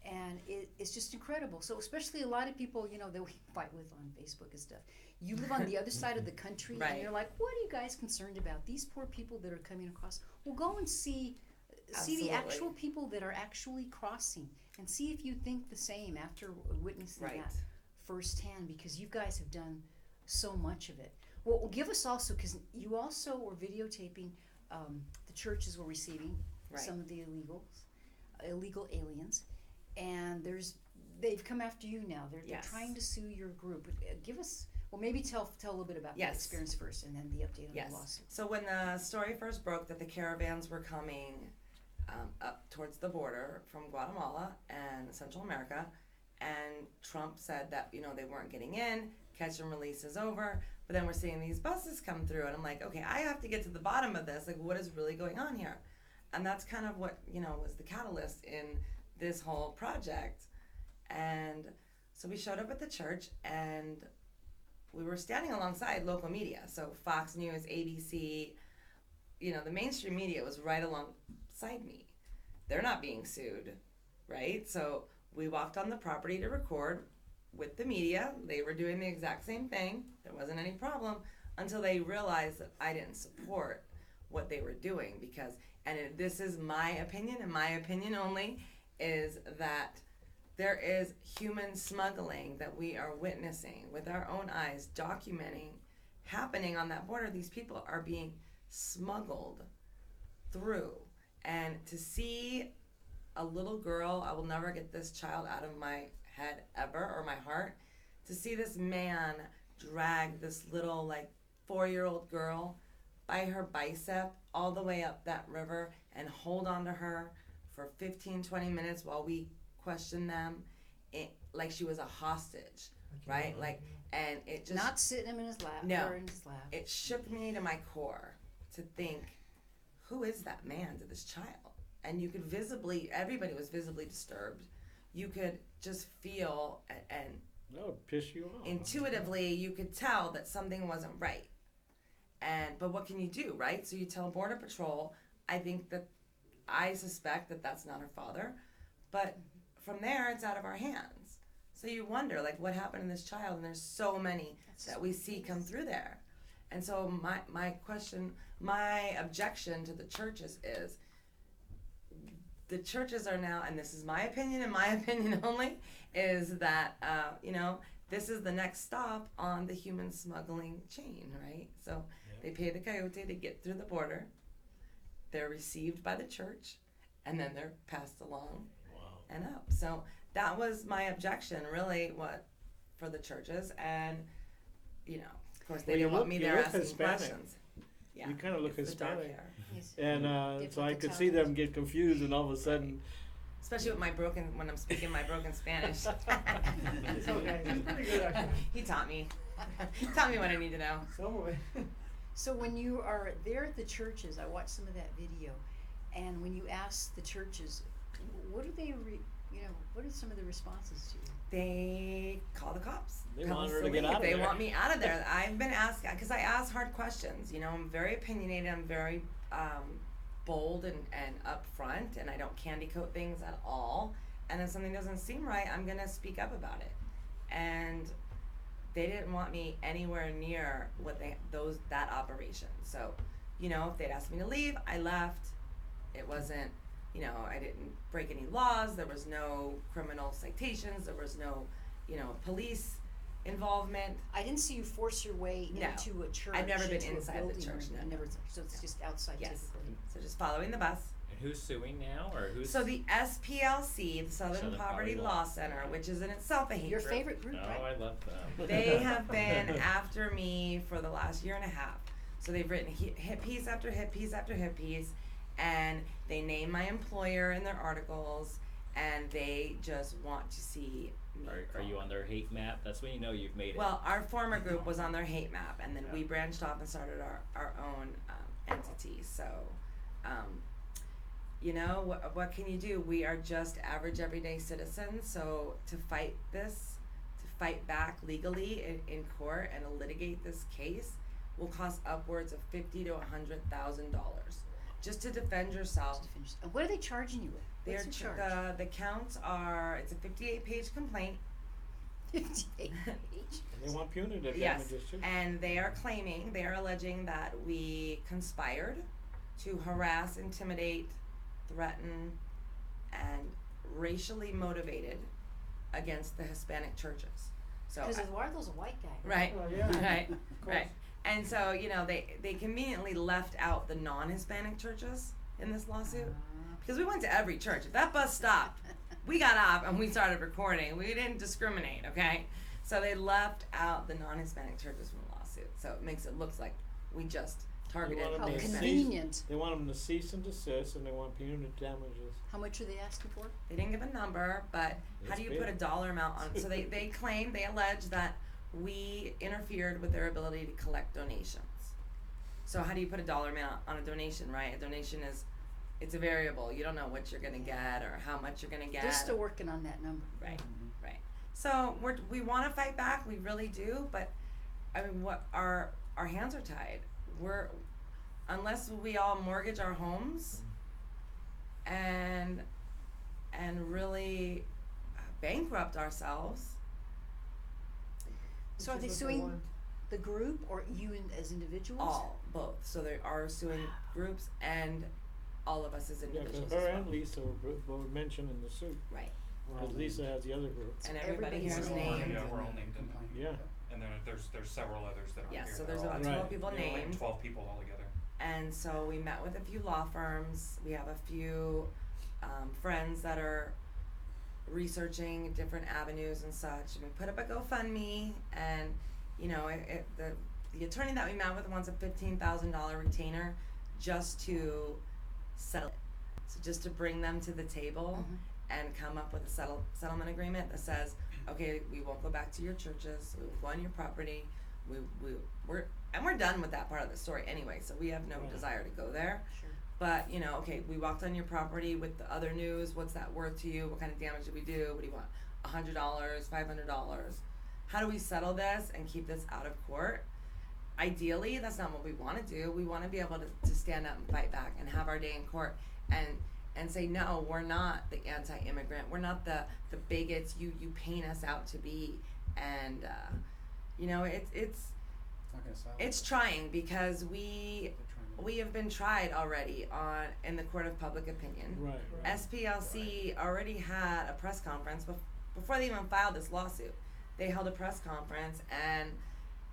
and it's just incredible. So especially a lot of people that we fight with on Facebook and stuff. You live on the other side of the country, and Right. you're like, what are you guys concerned about? These poor people that are coming across. Well, go and see the Absolutely. actual people that are actually crossing and see if you think the same after witnessing Right. that firsthand, because you guys have done so much of it. Well, give us also, because you also were videotaping the churches were receiving Right. some of the illegal aliens, and they've come after you now. They're Yes. trying to sue your group. Give us, well, maybe tell a little bit about that Yes. experience first, and then the update on Yes. the lawsuit. So when the story first broke that the caravans were coming up towards the border from Guatemala and Central America, and Trump said that they weren't getting in, catch and release is over, but then we're seeing these buses come through, and I'm like, okay, I have to get to the bottom of this. Like, what is really going on here? And that's kind of what was the catalyst in this whole project. And so we showed up at the church, and we were standing alongside local media, so Fox News, ABC, the mainstream media was right alongside me. They're not being sued, right? So we walked on the property to record with the media. They were doing the exact same thing. There wasn't any problem until they realized that I didn't support what they were doing this is my opinion and my opinion only, is that there is human smuggling that we are witnessing with our own eyes, documenting happening on that border. These people are being smuggled through. And to see a little girl, I will never get this child out of my head ever, or my heart, to see this man drag this little 4-year-old girl by her bicep all the way up that river and hold on to her for 15-20 minutes while we question them like she was a hostage, right? And it just Not sitting him in his lap. No. Or in his lap. it shook me to my core to think, who is that man to this child? And you could everybody was visibly disturbed. You could just feel and That would piss you off. intuitively you could tell that something wasn't right. But what can you do, right? So you tell Border Patrol. I suspect that that's not her father, but from there it's out of our hands. So you wonder, what happened to this child? And there's so many that we see come through there. And so my objection to the churches is, the churches are now, and this is my opinion and my opinion only, is that this is the next stop on the human smuggling chain, right? So they pay the coyote to get through the border. They're received by the church, and then they're passed along and up. So that was my objection, really, for the churches. And of course, they Well, you didn't want look- me you there look asking Hispanic. questions. Yeah, You kind of look it's the dark Hispanic. hair. Yes. And Different so I could see them get confused, and all of a sudden, Especially with when I'm speaking my broken Spanish. It's okay. It's pretty good, actually. He taught me. Taught me what I need to know. Some of it. So when you are there at the churches, I watched some of that video, and when you ask the churches, what do they, what are some of the responses to you? They call the cops. They Tell want us her to to get leave. out of They there. want me out of there. I've been asked, because I ask hard questions. I'm very opinionated. I'm very bold and upfront, and I don't candy coat things at all. And if something doesn't seem right, I'm gonna speak up about it. And they didn't want me anywhere near that operation. So You know, if they'd asked me to leave, I left. It wasn't, you know, I didn't break any laws. There was no criminal citations. There was no, you know, police involvement. I didn't see you force your way No. into a church. I've never been into a inside the building or church, no, anything. no. Never, so it's just outside Yes. typically. So just following the bus. And who's suing now, or who's? So the SPLC, the Southern Southern Poverty Poverty Law Law. Center, which is in itself a hate Your group. favorite group, Oh, right? I love them. They have been after me for the last year and a half. So they've written hit piece after hit piece after hit piece, and they name my employer in their articles, and they just want to see me. Are you on their hate map? That's when you know you've made it. Well, our former group was on their hate map, and then we branched off and started our own entity. So, you know, what can you do? We are just average, everyday citizens. So to fight this, to fight back legally in court and to litigate this case, will cost upwards of $50,000 to $100,000 just to defend yourself. To finish. And what are they charging you with? They're What's your charge? the counts are, it's a 58-page complaint. 58 page. They want punitive Yes, damages too. and they are alleging that we conspired to harass, intimidate, threaten, and racially motivated against the Hispanic churches. So, Because Eduardo's a white guy. right, Oh, yeah. right, Of course. right. And so, you know, they conveniently left out the non-Hispanic churches in this lawsuit. Because we went to every church. If that bus stopped, we got off and we started recording. We didn't discriminate, okay? So they left out the non-Hispanic churches from the lawsuit. So it makes it look like we just targeted want How them to Hispanic. convenient. They want them to cease and desist, and they want punitive damages. How much are they asking for? They didn't give a number, but how That's do you big. put a dollar amount on? So they claim, they allege that we interfered with their ability to collect donations. So how do you put a dollar amount on a donation, right? A donation is, it's a variable. You don't know what you're gonna get or how much you're gonna get. They're still working on that number. Right, right. So we want to fight back. We really do, but I mean, what our hands are tied. Unless we all mortgage our homes and really bankrupt ourselves. So are Which they is what suing want. the group or you as individuals? Both. So they are suing groups and all of us as Yeah, because individuals. her as well. and Lisa were mentioned in the suit. Right. Because Lisa has the other group. And everybody here is Everybody's named. Yeah, we're all named in there. Yeah. And then there's several others that are Yes, here. so that there's are all- about 12 Right. people yeah, like named. 12 people altogether. And so we met with a few law firms. We have a few friends that are researching different avenues and such. And we put up a GoFundMe, and you know, the attorney that we met with wants a $15,000 retainer just to settle it. So just to bring them to the table and come up with a settlement agreement that says, okay, we won't go back to your churches. We won't go on your property. We're done with that part of the story anyway, so we have no Right. desire to go there. Sure. But, you know, okay, we walked on your property with the other news. What's that worth to you? What kind of damage did we do? What do you want? $100, $500? How do we settle this and keep this out of court? Ideally, that's not what we want to do. We want to be able to stand up and fight back and have our day in court and say, no, we're not the anti-immigrant. We're not the bigots you paint us out to be. And, you know, it's trying because we have been tried already in the court of public opinion. Right. SPLC already had a press conference before they even filed this lawsuit. They held a press conference and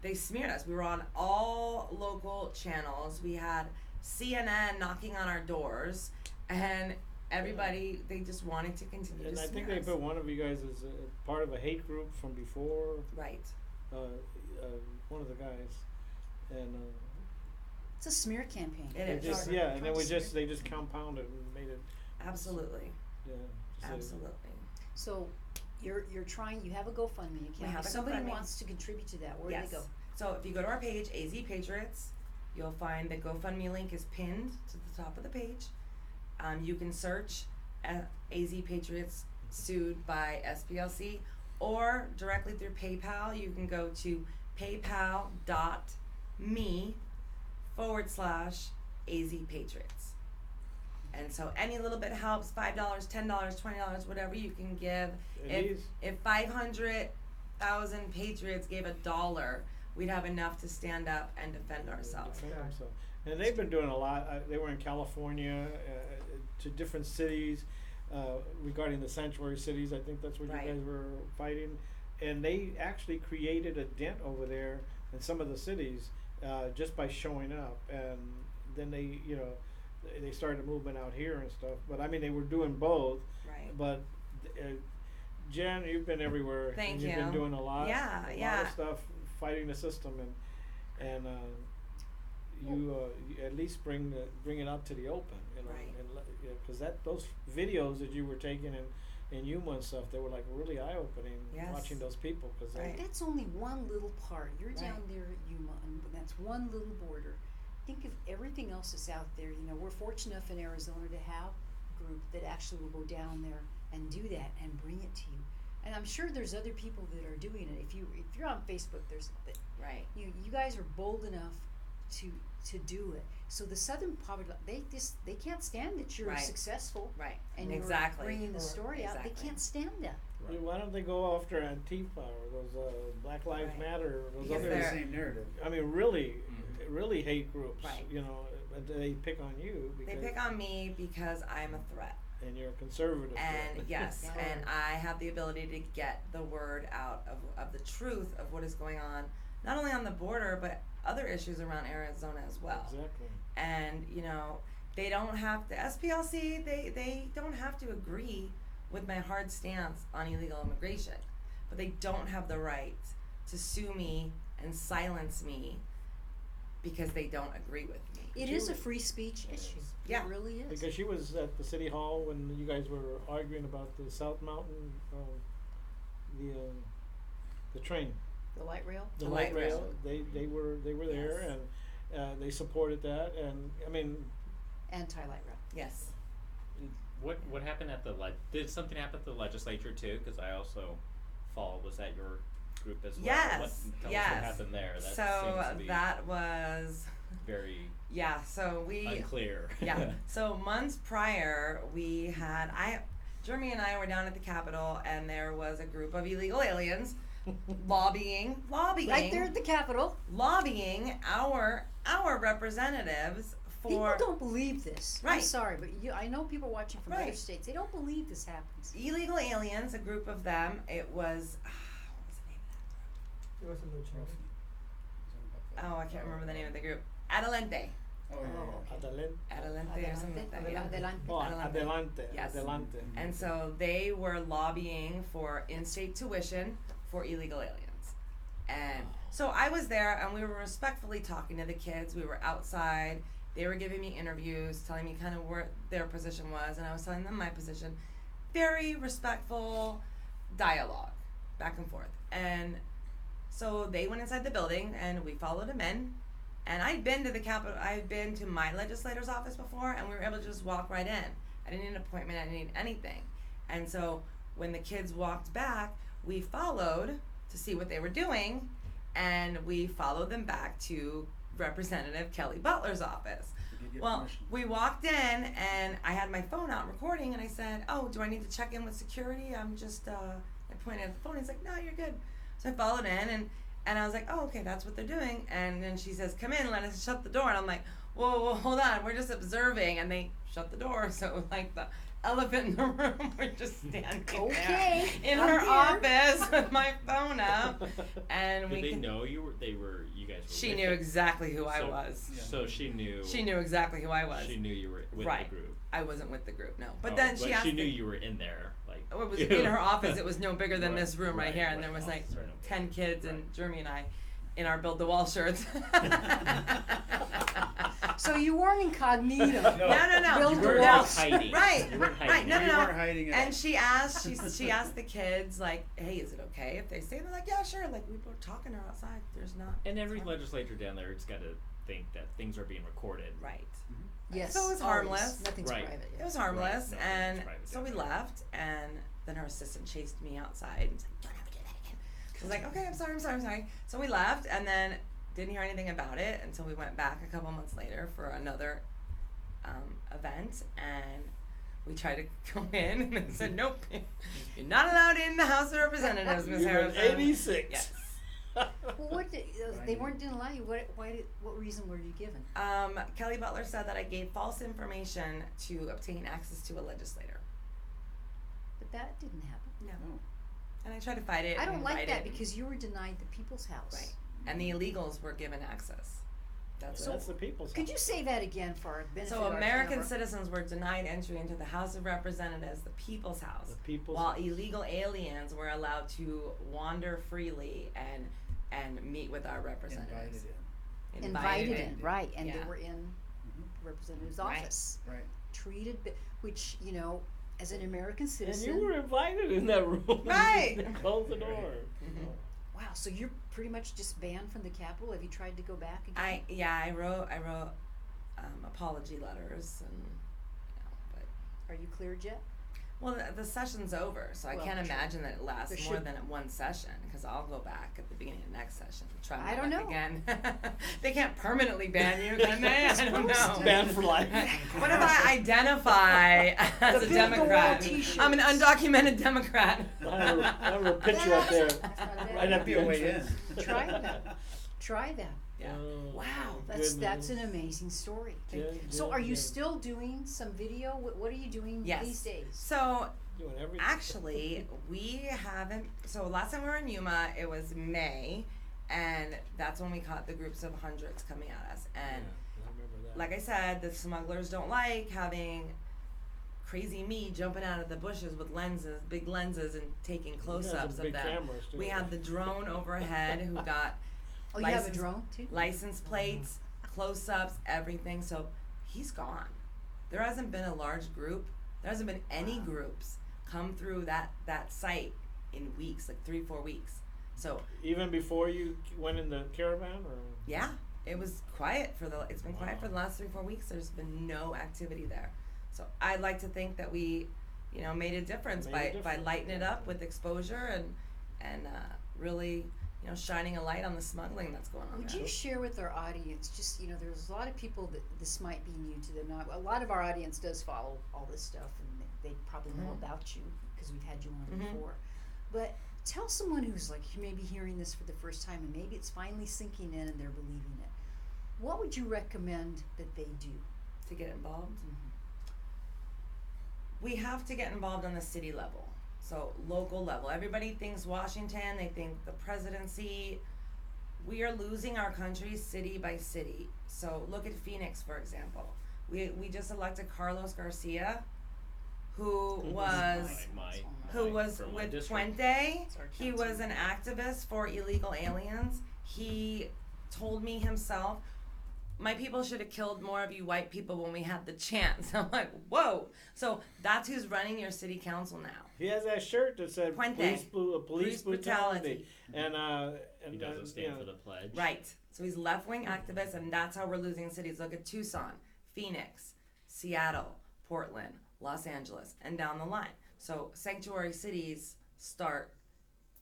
they smeared us. We were on all local channels. We had CNN knocking on our doors, and everybody, they just wanted to continue And to I smear think they us. put one of you guys as a part of a hate group from before. Right. One of the guys, and It's a smear campaign. It they is. just and then they just compounded and made it Absolutely. just a- Absolutely. So you're trying. You have a GoFundMe account. We have if a somebody GoFundMe. wants to contribute to that, where Yes. do they go? So if you go to our page, AZ Patriots, you'll find the GoFundMe link is pinned to the top of the page. You can search AZ Patriots sued by SPLC, or directly through PayPal. You can go to paypal.me/AZ Patriots. And so any little bit helps, $5, $10, $20, whatever you can give. It is. If 500,000 patriots gave $1, we'd have enough to stand up and defend ourselves. Defend themselves. And they've been doing a lot. They were in California, to different cities, regarding the sanctuary cities. I think that's what Right. you guys were fighting. And they actually created a dent over there in some of the cities, just by showing up. And then they, they started a movement out here and stuff. But I mean, they were doing both. Right. But Jen, you've been everywhere. Thank and you've been you. doing a lot. Yeah, a lot yeah. of stuff fighting the system, and you at least bring it out to the open, Right. and because those videos that you were taking in Yuma and stuff, they were like really eye opening. Yes. Watching those people, because Right. That's only one little part. You're down Right. there at Yuma, and that's one little border. Think of everything else that's out there. We're fortunate enough in Arizona to have a group that actually will go down there and do that and bring it to you. And I'm sure there's other people that are doing it. If you're on Facebook, Right. you guys are bold enough to do it. So the Southern Poverty they can't stand that you're Right. successful Right. and Exactly. you're bringing the story out. They Exactly. can't stand that. Yeah, why don't they go after Antifa or those Black Lives Right. Matter or those Because other? they're- the same narrative. I mean, really hate groups. Right. But they pick on you They because pick on me because I'm a threat. and you're a conservative. And threat. yes, Yeah. and I have the ability to get the word out of the truth of what is going on, not only on the border, but other issues around Arizona as well. Exactly. And, they don't have to, SPLC, they don't have to agree with my hard stance on illegal immigration, but they don't have the right to sue me and silence me because they don't agree with me. It is a free speech issue. Yeah. It really is. Because she was at the city hall when you guys were arguing about the South Mountain, the train, The light rail. the The light light rail. rail. They were there, Yes. and they supported that. And I mean, Anti-light rail. Yes. What happened at did something happen at the legislature too? Because I also was that your group as well? Yes, Tell us what yes. happened there. That seems So to be that was, very yeah, so we, unclear. yeah. So months prior, we had Jeremy and I were down at the Capitol, and there was a group of illegal aliens lobbying Right there at the Capitol. lobbying our representatives People for don't believe this. I'm Right. sorry, but I know people watching from other Right. states. They don't believe this happens. illegal aliens. A group of them. It was what was the name There was a little change. of that? Oh, I can't remember the name of the group. Adelante. Oh, yeah, yeah. Adelante. Or something like that. Yeah. Adelante. Oh, Adelante. adelante. Yes. Adelante. And so they were lobbying for in-state tuition for illegal aliens. And so I was there, and we were respectfully talking to the kids. We were outside. They were giving me interviews, telling me kind of where their position was, and I was telling them my position. Very respectful dialogue, back and forth. And so they went inside the building, and we followed them in. And I'd been to the Capitol, I'd been to my legislator's office before, and we were able to just walk right in. I didn't need an appointment, I didn't need anything. And so when the kids walked back, we followed to see what they were doing, and we followed them back to Representative Kelly Butler's office. Did you get Well, permission? we walked in, and I had my phone out recording, and I said, "Oh, do I need to check in with security? I'm just," I pointed at the phone. He's like, "No, you're good." So I followed in, and I was like, "Oh, okay, that's what they're doing." And then she says, "Come in, let us shut the door." And I'm like, "Whoa, hold on, we're just observing." And they shut the door, so it was like the elephant in the room. We're just standing Okay, there in I'm her here. office with my phone up, and Did we. they con- know you guys were? She with knew it? exactly who I So- was. Yeah. So she knew. She knew exactly who I was. She knew you were with Right. the group. I wasn't with the group, no. But Oh, then she asked. She knew the- you were in there, like. It was in her office. It was no bigger than Right, this room right, right, here, and right. there was like Office, right, okay. 10 kids and Right. Jeremy and I in our Build the Wall shirts. So you weren't incognito. No, no. Build You the weren't wall. hiding. Right, You weren't right, hiding. no, You no. weren't hiding it. And she asked the kids like, "Hey, is it okay if they stay?" They're like, "Yeah, sure." Like we were talking to her outside. There's not. And every it's legislator down there has got to think that things are being recorded. Right. Yes. So it was always. harmless. Nothing's Right. private. It was harmless, Right, no, and it's private so we down there. left, and then her assistant chased me outside and was like, "Don't ever do that again." I was like, "Okay, I'm sorry." So we left, and then didn't hear anything about it until we went back a couple months later for another event, and we tried to go in, and they said, "Nope, you're not allowed in the House of Representatives, Miss You were Harrison." 86. Yes. Well, they didn't allow you. What reason were you given? Kelly Butler said that I gave false information to obtain access to a legislator. But that didn't happen. No. And I tried to fight it. I don't and like fight that it. because you were denied the People's House. Right. And the illegals were given access. That's That's the people's. Could house. you say that again for our benefit? So of our American camera? citizens were denied entry into the House of Representatives, the People's House, The people's. while illegal aliens were allowed to wander freely and meet with our representatives. Invited in, right? And Yeah. they were in representative's Right. office, Right. treated, which as an American And citizzen. you were invited in that room. Right. Close the door. Wow, so you're pretty much just banned from the Capitol. Have you tried to go back again? I wrote apology letters and but Are you cleared yet? well the session's over, so I Well, can't true. imagine that it lasts There more should- than one session because I'll go back at the beginning of next session and try I my don't luck know. again. They can't permanently ban you, can they? I don't know. Banned for life. What if I identify as The a Build the Wall Democrat? t-shirts. I'm an undocumented Democrat. I have a picture up there. That's not bad. Right at the Your way in. entrance. Try that. Try that. Yeah. Oh, Wow, my that's an goodness. amazing story. Jen, So, Jen, are you Jen. still doing some video? What are you doing Yes. these days? So Doing everything. actually, we haven't. So last time we were in Yuma, it was May, and that's when we caught the groups of hundreds coming at us. Yeah, And I remember that. like I said, the smugglers don't like having crazy me jumping out of the bushes with lenses, big lenses, and taking You guys close-ups have of big them. cameras, too. We had the drone overhead who got Oh, you have a license- drone too? license plates, close-ups, everything. So he's gone. There hasn't been a large group. There hasn't been any groups come through that site in weeks, like 3-4 weeks. So Even before you went in the caravan, or yeah, it was quiet it's been quiet Wow. for the last 3-4 weeks. There's been no activity there. So I'd like to think that we, made a difference Made a by difference. lighting it up with exposure and really, shining a light on the smuggling that's going on Would there. you share with our audience, just, there's a lot of people that this might be new to them. Now, a lot of our audience does follow all this stuff, and they probably know Mhm. about you because we've had you on Mhm. before. But tell someone who's like maybe hearing this for the first time, and maybe it's finally sinking in and they're believing it. What would you recommend that they do? To get involved? We have to get involved on the city level, so local level. Everybody thinks Washington, they think the presidency. We are losing our country city by city. So look at Phoenix, for example. We just elected Carlos Garcia, who was from my with district. Puente. It's our He was an activist for illegal aliens. He told me himself, my people should have killed more of you white people when we had the chance. I'm like, whoa. So that's who's running your city council now. he has that shirt that said Puente. police Police brutality. and He doesn't stand for the pledge. Right. So he's left-wing activist, and that's how we're losing cities. Look at Tucson, Phoenix, Seattle, Portland, Los Angeles, and down the line. So sanctuary cities start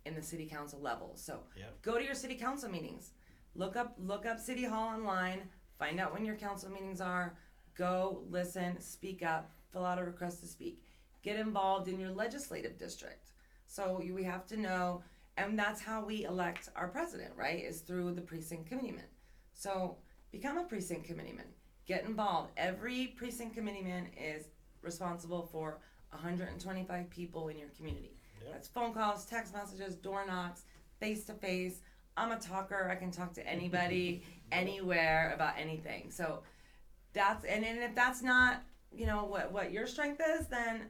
in the city council level. So Yep. go to your city council meetings. Look up City Hall online. Find out when your council meetings are. Go, listen, speak up, fill out a request to speak. Get involved in your legislative district. So we have to know, and that's how we elect our president, right? Is through the precinct committeeman. So become a precinct committeeman. Get involved. Every precinct committeeman is responsible for 125 people in your community. Yep. That's phone calls, text messages, door knocks, face to face. I'm a talker. I can talk to anybody, anywhere about anything. So that's, and if that's not, what your strength is, then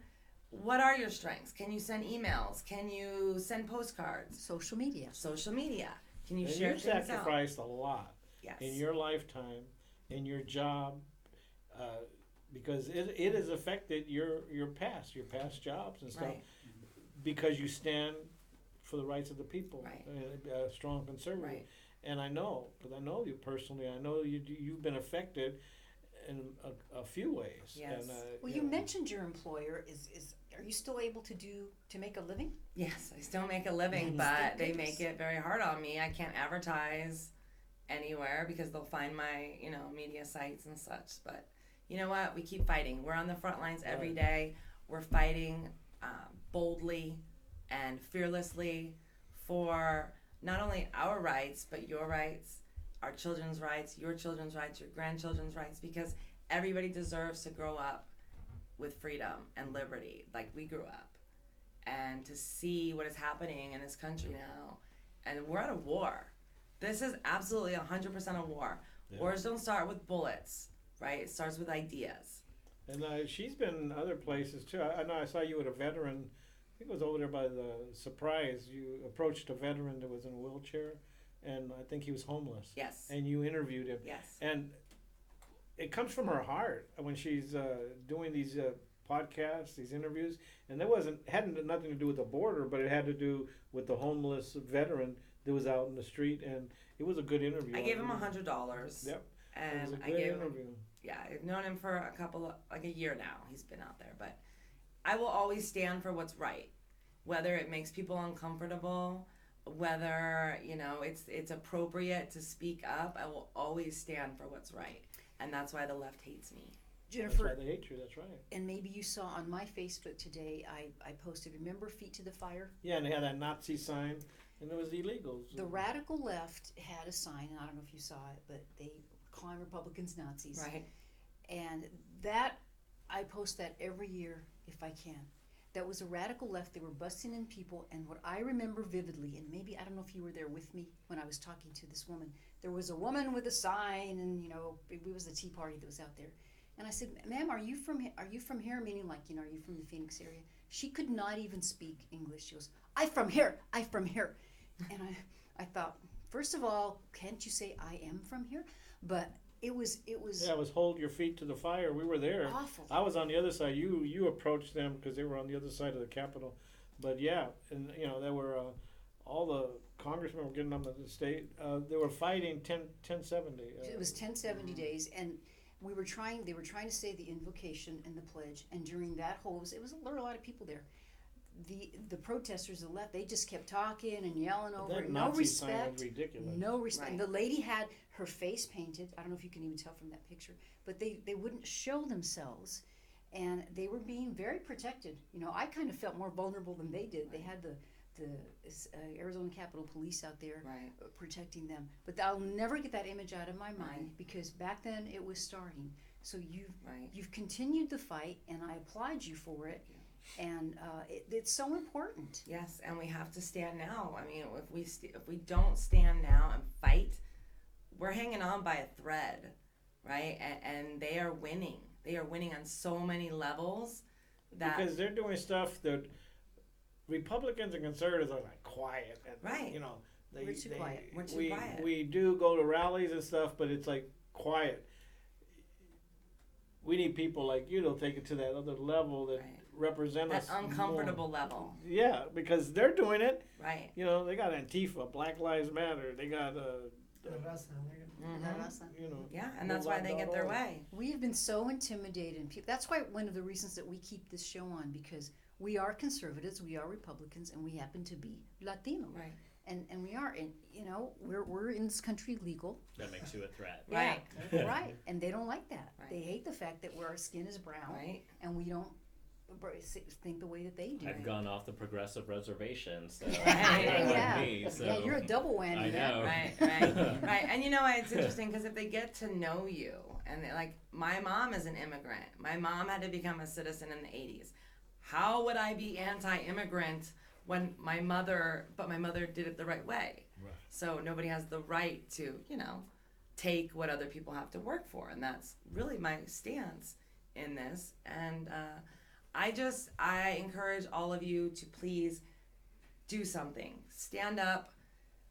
what are your strengths? Can you send emails? Can you send postcards? Social media. Social media. Can you and share you things out? sacrificed a lot Yes. in your lifetime, in your job, because it has affected your past jobs and stuff, Right. because you stand for the rights of the people, Right. a strong conservative. Right. And I know, because I know you personally, I know you've been affected in a few ways. Yes. And, Well, you mentioned your employer are you still able to make a living? Yes, I still make a living, but they make it very hard on me. I can't advertise anywhere because they'll find my, media sites and such. But you know what? We keep fighting. We're on the front lines every Right. day. We're fighting boldly and fearlessly for not only our rights, but your rights, our children's rights, your grandchildren's rights, because everybody deserves to grow up with freedom and liberty like we grew up. And to see what is happening in this country now, and we're at a war. This is absolutely 100% a war. Yeah. Wars don't start with bullets, right? It starts with ideas. And she's been other places too. I know I saw you at a veteran. I think it was over there by the Surprise. You approached a veteran that was in a wheelchair, and I think he was homeless. Yes. And you interviewed him. Yes. And it comes from her heart when she's doing these podcasts, these interviews. And that hadn't nothing to do with the border, but it had to do with the homeless veteran that was out in the street. And it was a good interview. I gave him $100. Yep. It And was a I good gave him, interview. yeah, I've known him for a year now. He's been out there, but I will always stand for what's right, whether it makes people uncomfortable, whether it's appropriate to speak up. I will always stand for what's right, and that's why the left hates me. That's why Jennifer, they hate you. That's right. and maybe you saw on my Facebook today, I posted, remember Feet to the Fire? Yeah, and they had that Nazi sign, and it was illegals. The radical left had a sign, and I don't know if you saw it, but they were calling Republicans Nazis. Right. And that, I post that every year if I can. That was a radical left. They were busting in people, and what I remember vividly, and maybe, I don't know if you were there with me when I was talking to this woman, there was a woman with a sign, and it was the Tea Party that was out there. And I said, ma'am, are you from here? Meaning like, are you from the Phoenix area? She could not even speak English. She goes, I'm from here. And I thought, first of all, can't you say I am from here? But it was Yeah, it was hold your feet to the fire. We were there. awful. I was on the other side. You approached them because they were on the other side of the Capitol. But yeah, and there were all the congressmen were getting on the state. They were fighting 1070. It was 1070 days, and they were trying to say the invocation and the pledge, and during that whole, there were a lot of people there. The protesters, the left, they just kept talking and yelling over That it. No Nazi sign respect. was ridiculous. No respect. Right. And the lady had her face painted. I don't know if you can even tell from that picture, but they wouldn't show themselves, and they were being very protected. I kind of felt more vulnerable than they did. They had the Arizona Capitol Police out there Right. protecting them. But I'll never get that image out of my mind Right. because back then it was starting. So Right. you've continued the fight, and I applaud you for it. And it's so important. Yes, and we have to stand now. I mean, if we don't stand now and fight, we're hanging on by a thread, right? And they are winning. They are winning on so many levels that Because they're doing stuff that Republicans and conservatives are like quiet. And, Right. We're too quiet. We're too we, quiet. We do go to rallies and stuff, but it's like quiet. We need people like you to take it to that other level that Right. represent that us uncomfortable more. level, Yeah, because they're doing it. right? They got Antifa, Black Lives Matter. They got Mhm. Yeah, and that's why they get their way. We have been so intimidated. And that's why one of the reasons that we keep this show on, because we are conservatives, we are Republicans, and we happen to be Latino. Right. And we are, and we're in this country legal. That makes you a threat. Right. Yeah, right. And they don't like that. Right. They hate the fact that our skin is brown, Right. and we don't think the way that they do. I've gone off the progressive reservation, so Right. Yeah. me, so Yeah, you're a double whammy. I there. know. Right. And it's interesting because if they get to know you, and my mom is an immigrant. My mom had to become a citizen in the 80s. How would I be anti-immigrant when my mother did it the right way? Right. So nobody has the right to, take what other people have to work for. And that's really my stance in this. And I encourage all of you to please do something. Stand up,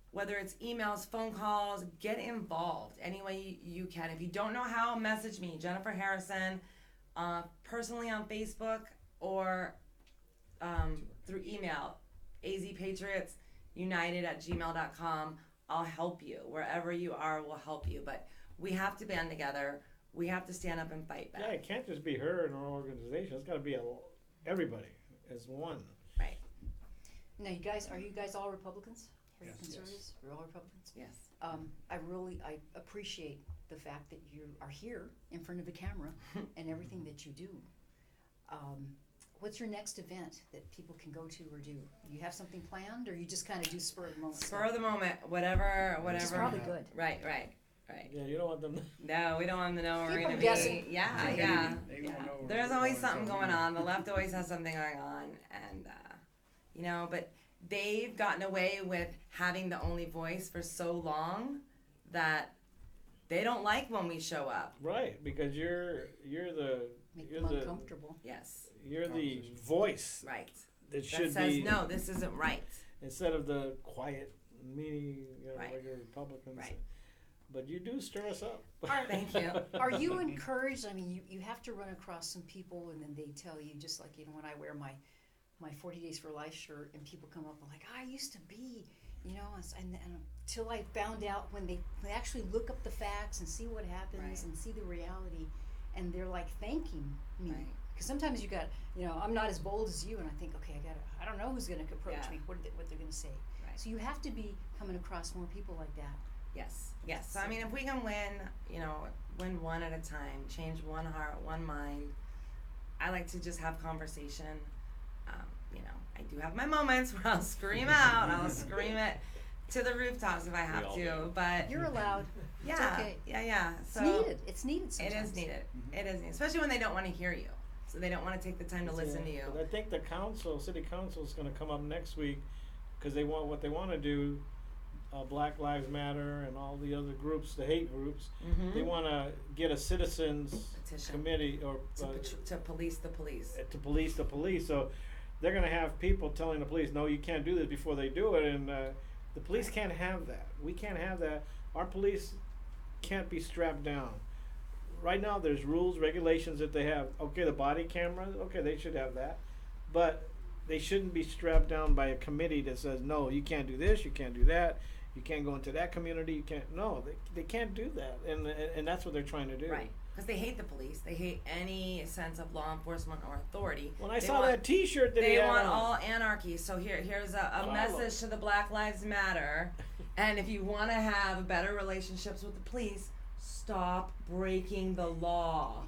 whether it's emails, phone calls, get involved any way you can. If you don't know how, message me, Jennifer Harrison, personally on Facebook or through email, azpatriotsunited@gmail.com. I'll help you. Wherever you are, we'll help you. But we have to band together. We have to stand up and fight back. Yeah, it can't just be her and her organization. It's got to be everybody as one. Right. Now, are you guys all Republicans? Are you Yes. conservatives? We're all Republicans. Yes. I appreciate the fact that you are here in front of a camera and everything that you do. what's your next event that people can go to or do? You have something planned, or you just kind of do spur of the moment? Spur of the moment, whatever. Which is probably good. Right. Yeah, you don't want them. No, we don't want them to know we're Keep gonna them be. guessing. Yeah. They Yeah. don't know There's what's always going something on. going on. The left always has something going on, and you know, but they've gotten away with having the only voice for so long that they don't like when we show up. Right, because you're the Make you're them the uncomfortable. Yes. you're the voice Right. that That should says be no, this isn't right. instead of the quiet meaning, Right. like your Republicans. Right. But you do stir us up. Thank you. Are you encouraged? I mean, you have to run across some people, and then they tell you, just like, you know, when I wear my 40 Days for Life shirt, and people come up and like, I used to be, you know, and until I found out when they actually look up the facts and see what happens Right. and see the reality, and they're like thanking me. Right. Because sometimes you got, you know, I'm not as bold as you, and I think, okay, I don't know who's going to approach Yeah. me, what they're going to say. Right. So you have to be coming across more people like that. Yes. So I mean, if we can win one at a time, change one heart, one mind. I like to just have conversation. You know, I do have my moments where I'll scream out. I'll scream it to the rooftops if I have all to. do. But You're allowed. It's yeah, okay. yeah. It's So needed. It's needed it sometimes. is needed. It is needed, especially when they don't want to hear you. So they don't want to take the time to listen to you. But I think the city council is going to come up next week because they want to do. Black Lives Matter and all the other groups, the hate groups, Mm-hmm. they want to get a citizens Petition. committee or To police the police. to police the police. So they're going to have people telling the police, no, you can't do this before they do it. And the police can't have that. We can't have that. Our police can't be strapped down. Right now, there's rules, regulations that they have. Okay, the body camera, okay, they should have that. But they shouldn't be strapped down by a committee that says, no, you can't do this, you can't do that. You can't go into that community. You can't. No, they can't do that, and that's what they're trying to do. Right. Because they hate the police. They hate any sense of law enforcement or authority. When I They saw want- that T-shirt that he They had want on, all anarchy. So here's a Follow. message to the Black Lives Matter. And if you want to have better relationships with the police, stop breaking the law.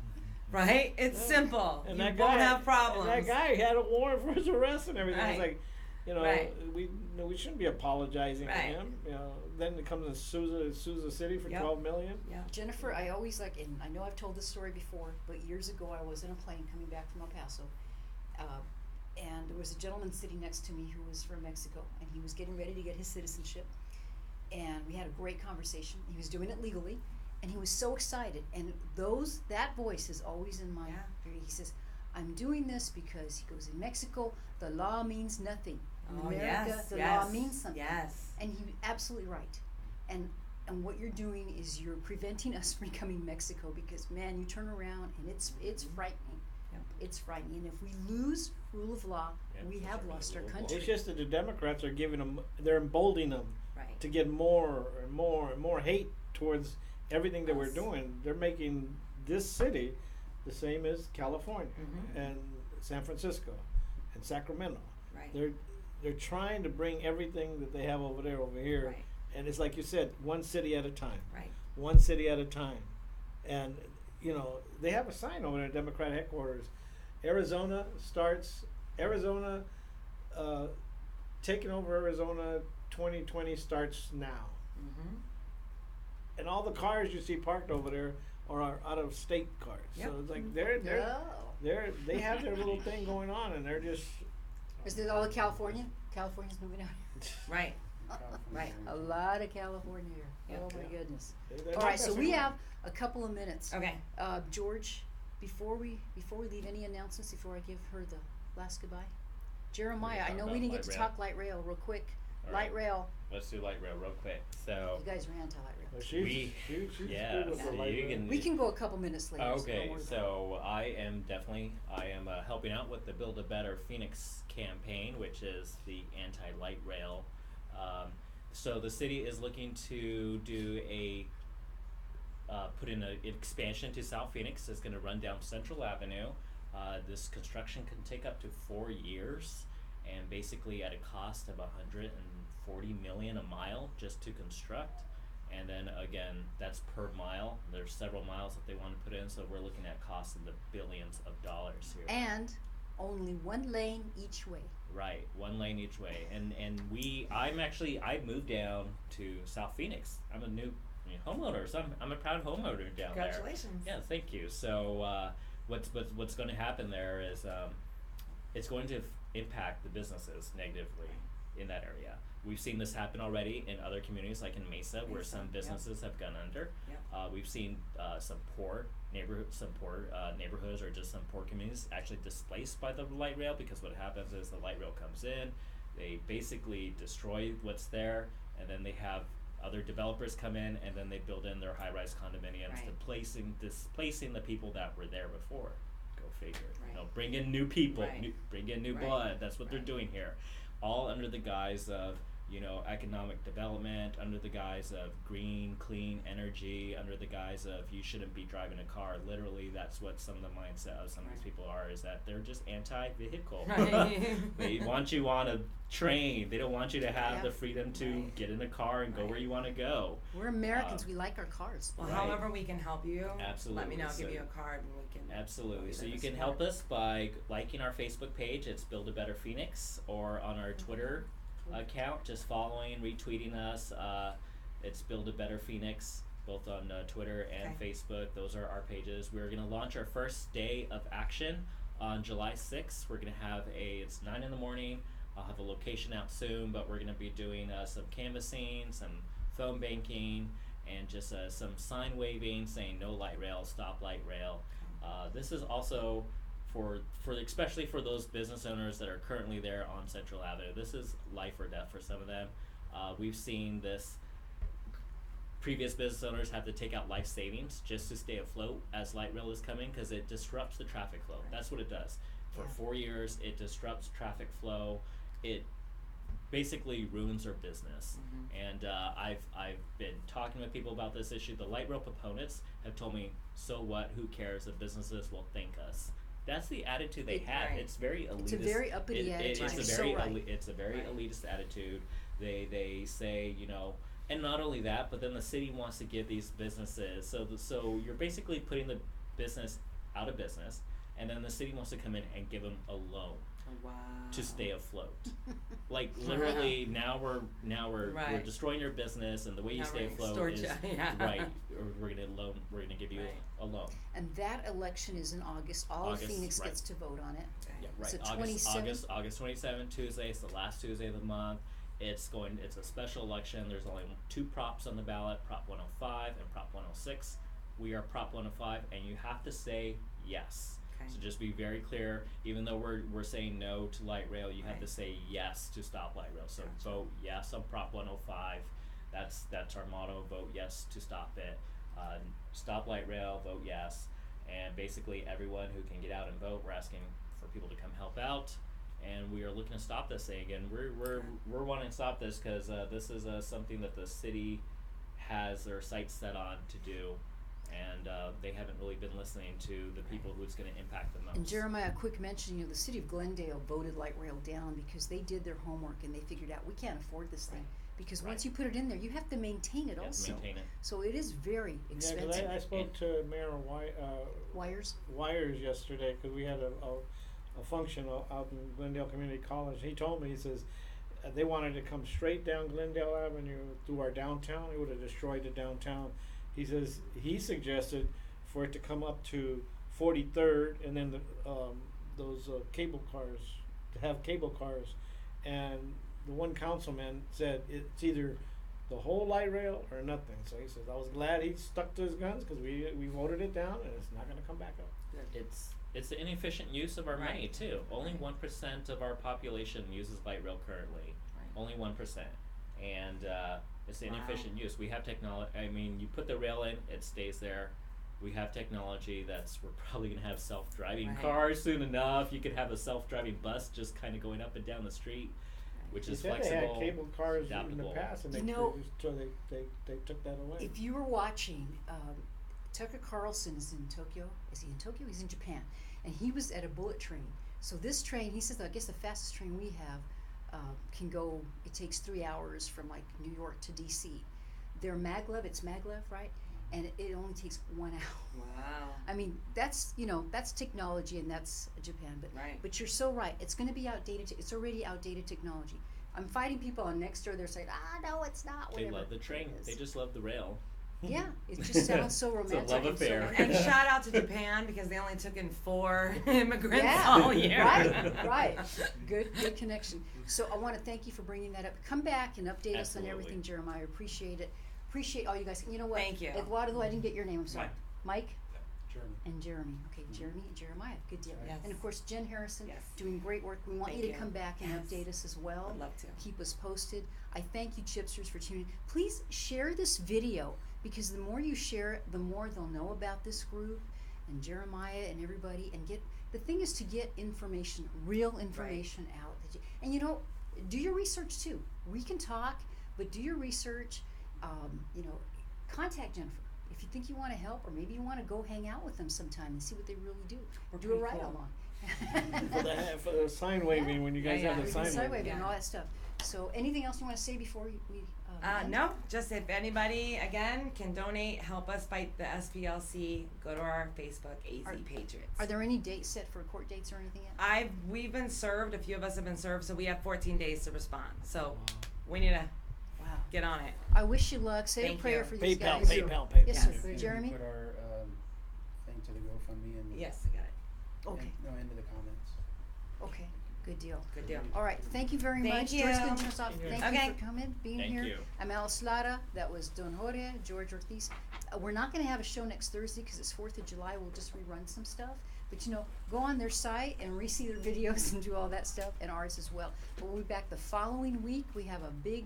Right? It's Yeah. simple. and you that won't guy, have problems. And that guy had a warrant for his arrest and everything. It's Right. like, you know, Right. we shouldn't be apologizing to Right. him. You know, then it comes and sues the city for Yep. $12 million. Yeah. Jennifer, I always like, and I know I've told this story before, but years ago I was in a plane coming back from El Paso, and there was a gentleman sitting next to me who was from Mexico, and he was getting ready to get his citizenship, and we had a great conversation. He was doing it legally, and he was so excited, and that voice is always in my Yeah. ear. He says, I'm doing this because, he goes, in Mexico, the law means nothing. In Oh, America, yes, the yes, law means something. Yes. And he's absolutely right. And what you're doing is you're preventing us from becoming Mexico, because man, you turn around and it's frightening. Yep. It's frightening. And if we lose rule of law, Yeah, we for have sure. lost our Rule of law. country. It's just that the Democrats are giving them, they're emboldening them Right. to get more and more and more hate towards everything that we're Us. doing. They're making this city the same as California Mhm. and San Francisco and Sacramento. Right. They're trying to bring everything that they have over there over here, Right. and it's like you said, one city at a time. Right. One city at a time. And you know, they have a sign over there at Democrat headquarters. Arizona taking over Arizona 2020 starts now. Mm-hmm. And all the cars you see parked over there are out of state cars. Yep. So it's like Oh. they have their little thing going on, and they're just Is it all of California? California's moving out. Right. Right. A lot of California here. Yeah. Oh my Yeah. goodness. they're All not right, so messing we around. have a couple of minutes. Okay. George, before we leave, any announcements before I give her the last goodbye? Jeremiah, I talk know about we didn't get light to rail? talk light rail real quick. All Light right. rail, Let's do light rail real quick. So you guys are anti-light rail. Well, she's she's yeah, good with the light rail. We can go a couple minutes later. so don't Okay, worry about it. so I am helping out with the Build a Better Phoenix campaign, which is the anti-light rail. So the city is looking to do put in an expansion to South Phoenix. It's going to run down Central Avenue. This construction can take up to 4 years, and basically at a cost of $140 million a mile just to construct. And then again, that's per mile. There's several miles that they want to put in, so we're looking at costs in the billions of dollars here. And Only one lane each way. Right, one lane each way, and I moved down to South Phoenix. I'm a new homeowner, so I'm a proud homeowner down there. Congratulations. Yeah, thank you. So what's going to happen there is it's going to impact the businesses negatively in that area. We've seen this happen already in other communities, like in Mesa, where Mesa, some yep. businesses have gone under. Yep. We've seen some poor neighborhoods or just some poor communities actually displaced by the light rail, because what happens is the light rail comes in, they basically destroy what's there, and then they have other developers come in, and then they build in their high-rise condominiums, Right. displacing the people that were there before. Go figure. Right. Bring in new people, Right. bring in new Right. blood. That's what they're Right. doing here, all under the guise of economic development, under the guise of green, clean energy, under the guise of you shouldn't be driving a car. Literally, that's what some of the mindset of some of these Right. people are, is that they're just anti-vehicle. Right. They want you on a train. They don't want you to have Yeah. the freedom to Right. get in a car and go Right. where you want to go. We're Americans. Um, We like our cars. Well, Right. however we can help you, let me Absolutely. know. I'll So- give you a card and we can. Absolutely. be So there you to can support. help us by liking our Facebook page. It's Build a Better Phoenix, or on our Twitter account, just following, retweeting us. It's Build a Better Phoenix, both on Twitter and Okay. Facebook. Those are our pages. We're going to launch our first day of action on July 6th. We're going to have it's 9 in the morning. I'll have a location out soon, but we're going to be doing some canvassing, some phone banking, and just some sign waving saying no light rail, stop light rail. This is also for especially for those business owners that are currently there on Central Avenue. This is life or death for some of them. We've seen this. Previous business owners have to take out life savings just to stay afloat as light rail is coming, because it disrupts the traffic flow. That's what it does. For Yeah. 4 years, it disrupts traffic flow. It basically ruins their business. And I've been talking with people about this issue. The light rail proponents have told me, so what? Who cares? The businesses will thank us. That's the attitude they have. Right. It's very elitist. It's a very uppity attitude. It's You're a so very right. it's a very Right. elitist attitude. They say, and not only that, but then the city wants to give these businesses. So you're basically putting the business out of business, and then the city wants to come in and give them a loan Oh, wow. to stay afloat. Like literally, now we're we're Right. destroying your business, and the way you Now stay we're afloat extort is ya, yeah. right. Or we're gonna give you Right. a loan. And that election is in August. All of August, Phoenix right. gets to vote on it. Okay. Yeah, right. So August 27th, Tuesday. It's the last Tuesday of the month. It's a special election. There's only 2 props on the ballot: Prop 105 and Prop 106. We are Prop 105, and you have to say yes. Okay. So just be very clear. Even though we're saying no to light rail, you have to Right. say yes to stop light rail. So Gotcha. vote yes on Prop 105. That's our motto. Vote yes to stop it. Stop light rail. Vote yes. And basically, everyone who can get out and vote, we're asking for people to come help out. And we are looking to stop this thing. And we're wanting to stop this because this is something that the city has their sights set on to do. And they haven't really been listening to the people who it's going to impact the most. And Jeremiah, a quick mention, the city of Glendale voted light rail down because they did their homework and they figured out we can't afford this thing. Because once Right. you put it in there, you have to maintain it You have to also. maintain it. So it is very Yeah, expensive. because I spoke to Mayor Wires? Wires yesterday, because we had a function out in Glendale Community College. He told me, he says, they wanted to come straight down Glendale Avenue through our downtown. It would have destroyed the downtown. He says he suggested for it to come up to 43rd, and then those cable cars, to have cable cars. And the one councilman said it's either the whole light rail or nothing. So he says I was glad he stuck to his guns, because we voted it down, and it's not going to come back up. It's the inefficient use of our money Right. too. Only 1% of our population uses light rail currently. Right. Only 1%, and it's the Wow. inefficient use. We have technology. I mean, you put the rail in, it stays there. We have technology we're probably gonna have self-driving Right. cars soon enough. You could have a self-driving bus just kind of going up and down the street, which He is said flexible. they had cable cars in the adaptable. past, and You they know- they took that away. If you were watching, Tucker Carlson is in Tokyo. Is he in Tokyo? He's in Japan. And he was at a bullet train. So this train, he says, I guess the fastest train we have can go, it takes 3 hours from like New York to DC. They're maglev, it's maglev, right? And it only takes 1 hour. Wow. I I mean, that's, you know, that's technology and that's Japan, Right. but you're so right. It's going to be outdated. It's already outdated technology. I'm fighting people on Nextdoor. They're saying, no, it's not. They Whatever. love the train. It is. They just love the rail. Yeah, it just sounds so It's a romantic. love and so affair. And shout out to Japan because they only took in 4 immigrants Yeah, all year. right. Good connection. So I want to thank you for bringing that up. Come back and update us on Absolutely. everything, Jeremiah. Appreciate it. Appreciate all you guys. You know what? Thank you. Eduardo, I didn't get your name. I'm sorry. Mike. Mike Jeremy. and Jeremy. Okay, Jeremy and Jeremiah. Good deal. Yes. And of course, Jen Harrison Yes. doing great work. We want Thank you to you. come back and Yes. update us as well. I'd love to. Keep us posted. I thank you, Chipsters, for tuning in. Please share this video because the more you share it, the more they'll know about this group and Jeremiah and everybody. And the thing is to get information, real information out. And you know, do your research too. We can talk, but do your research. You know, contact Jennifer. If you think you want to help, or maybe you want to go hang out with them sometime and see what they really do, or do a pretty ride cool. along. For the sign waving, when you guys Yeah, have yeah. the Sign sign waving. waving and Yeah. all that stuff. So, anything else you want to say before we? End? No, just if anybody, again, can donate, help us fight the SPLC, go to our Facebook, AZ Are- Patriots. Are there any dates set for court dates or anything yet? We've been served, a few of us have been served, so we have 14 days to respond. So we need to Wow. get on it. I wish you luck. Say Thank a prayer you. for these PayPal, guys. PayPal. Yes, Yes. sir. Can Jeremy? we put our thing to the GoFundMe and Yes, I got it. Okay. no into the comments. Okay. Good deal. Good deal. All right. Thank you very Thank much. you. George Thank Okay. you for coming, being Thank here. you. I'm Alice Lara. That was Don Jorge, George Ortiz. We're not going to have a show next Thursday because it's 4th of July. We'll just rerun some stuff. But, you know, go on their site and re-see their videos and do all that stuff, and ours as well. But we'll be back the following week. We have a big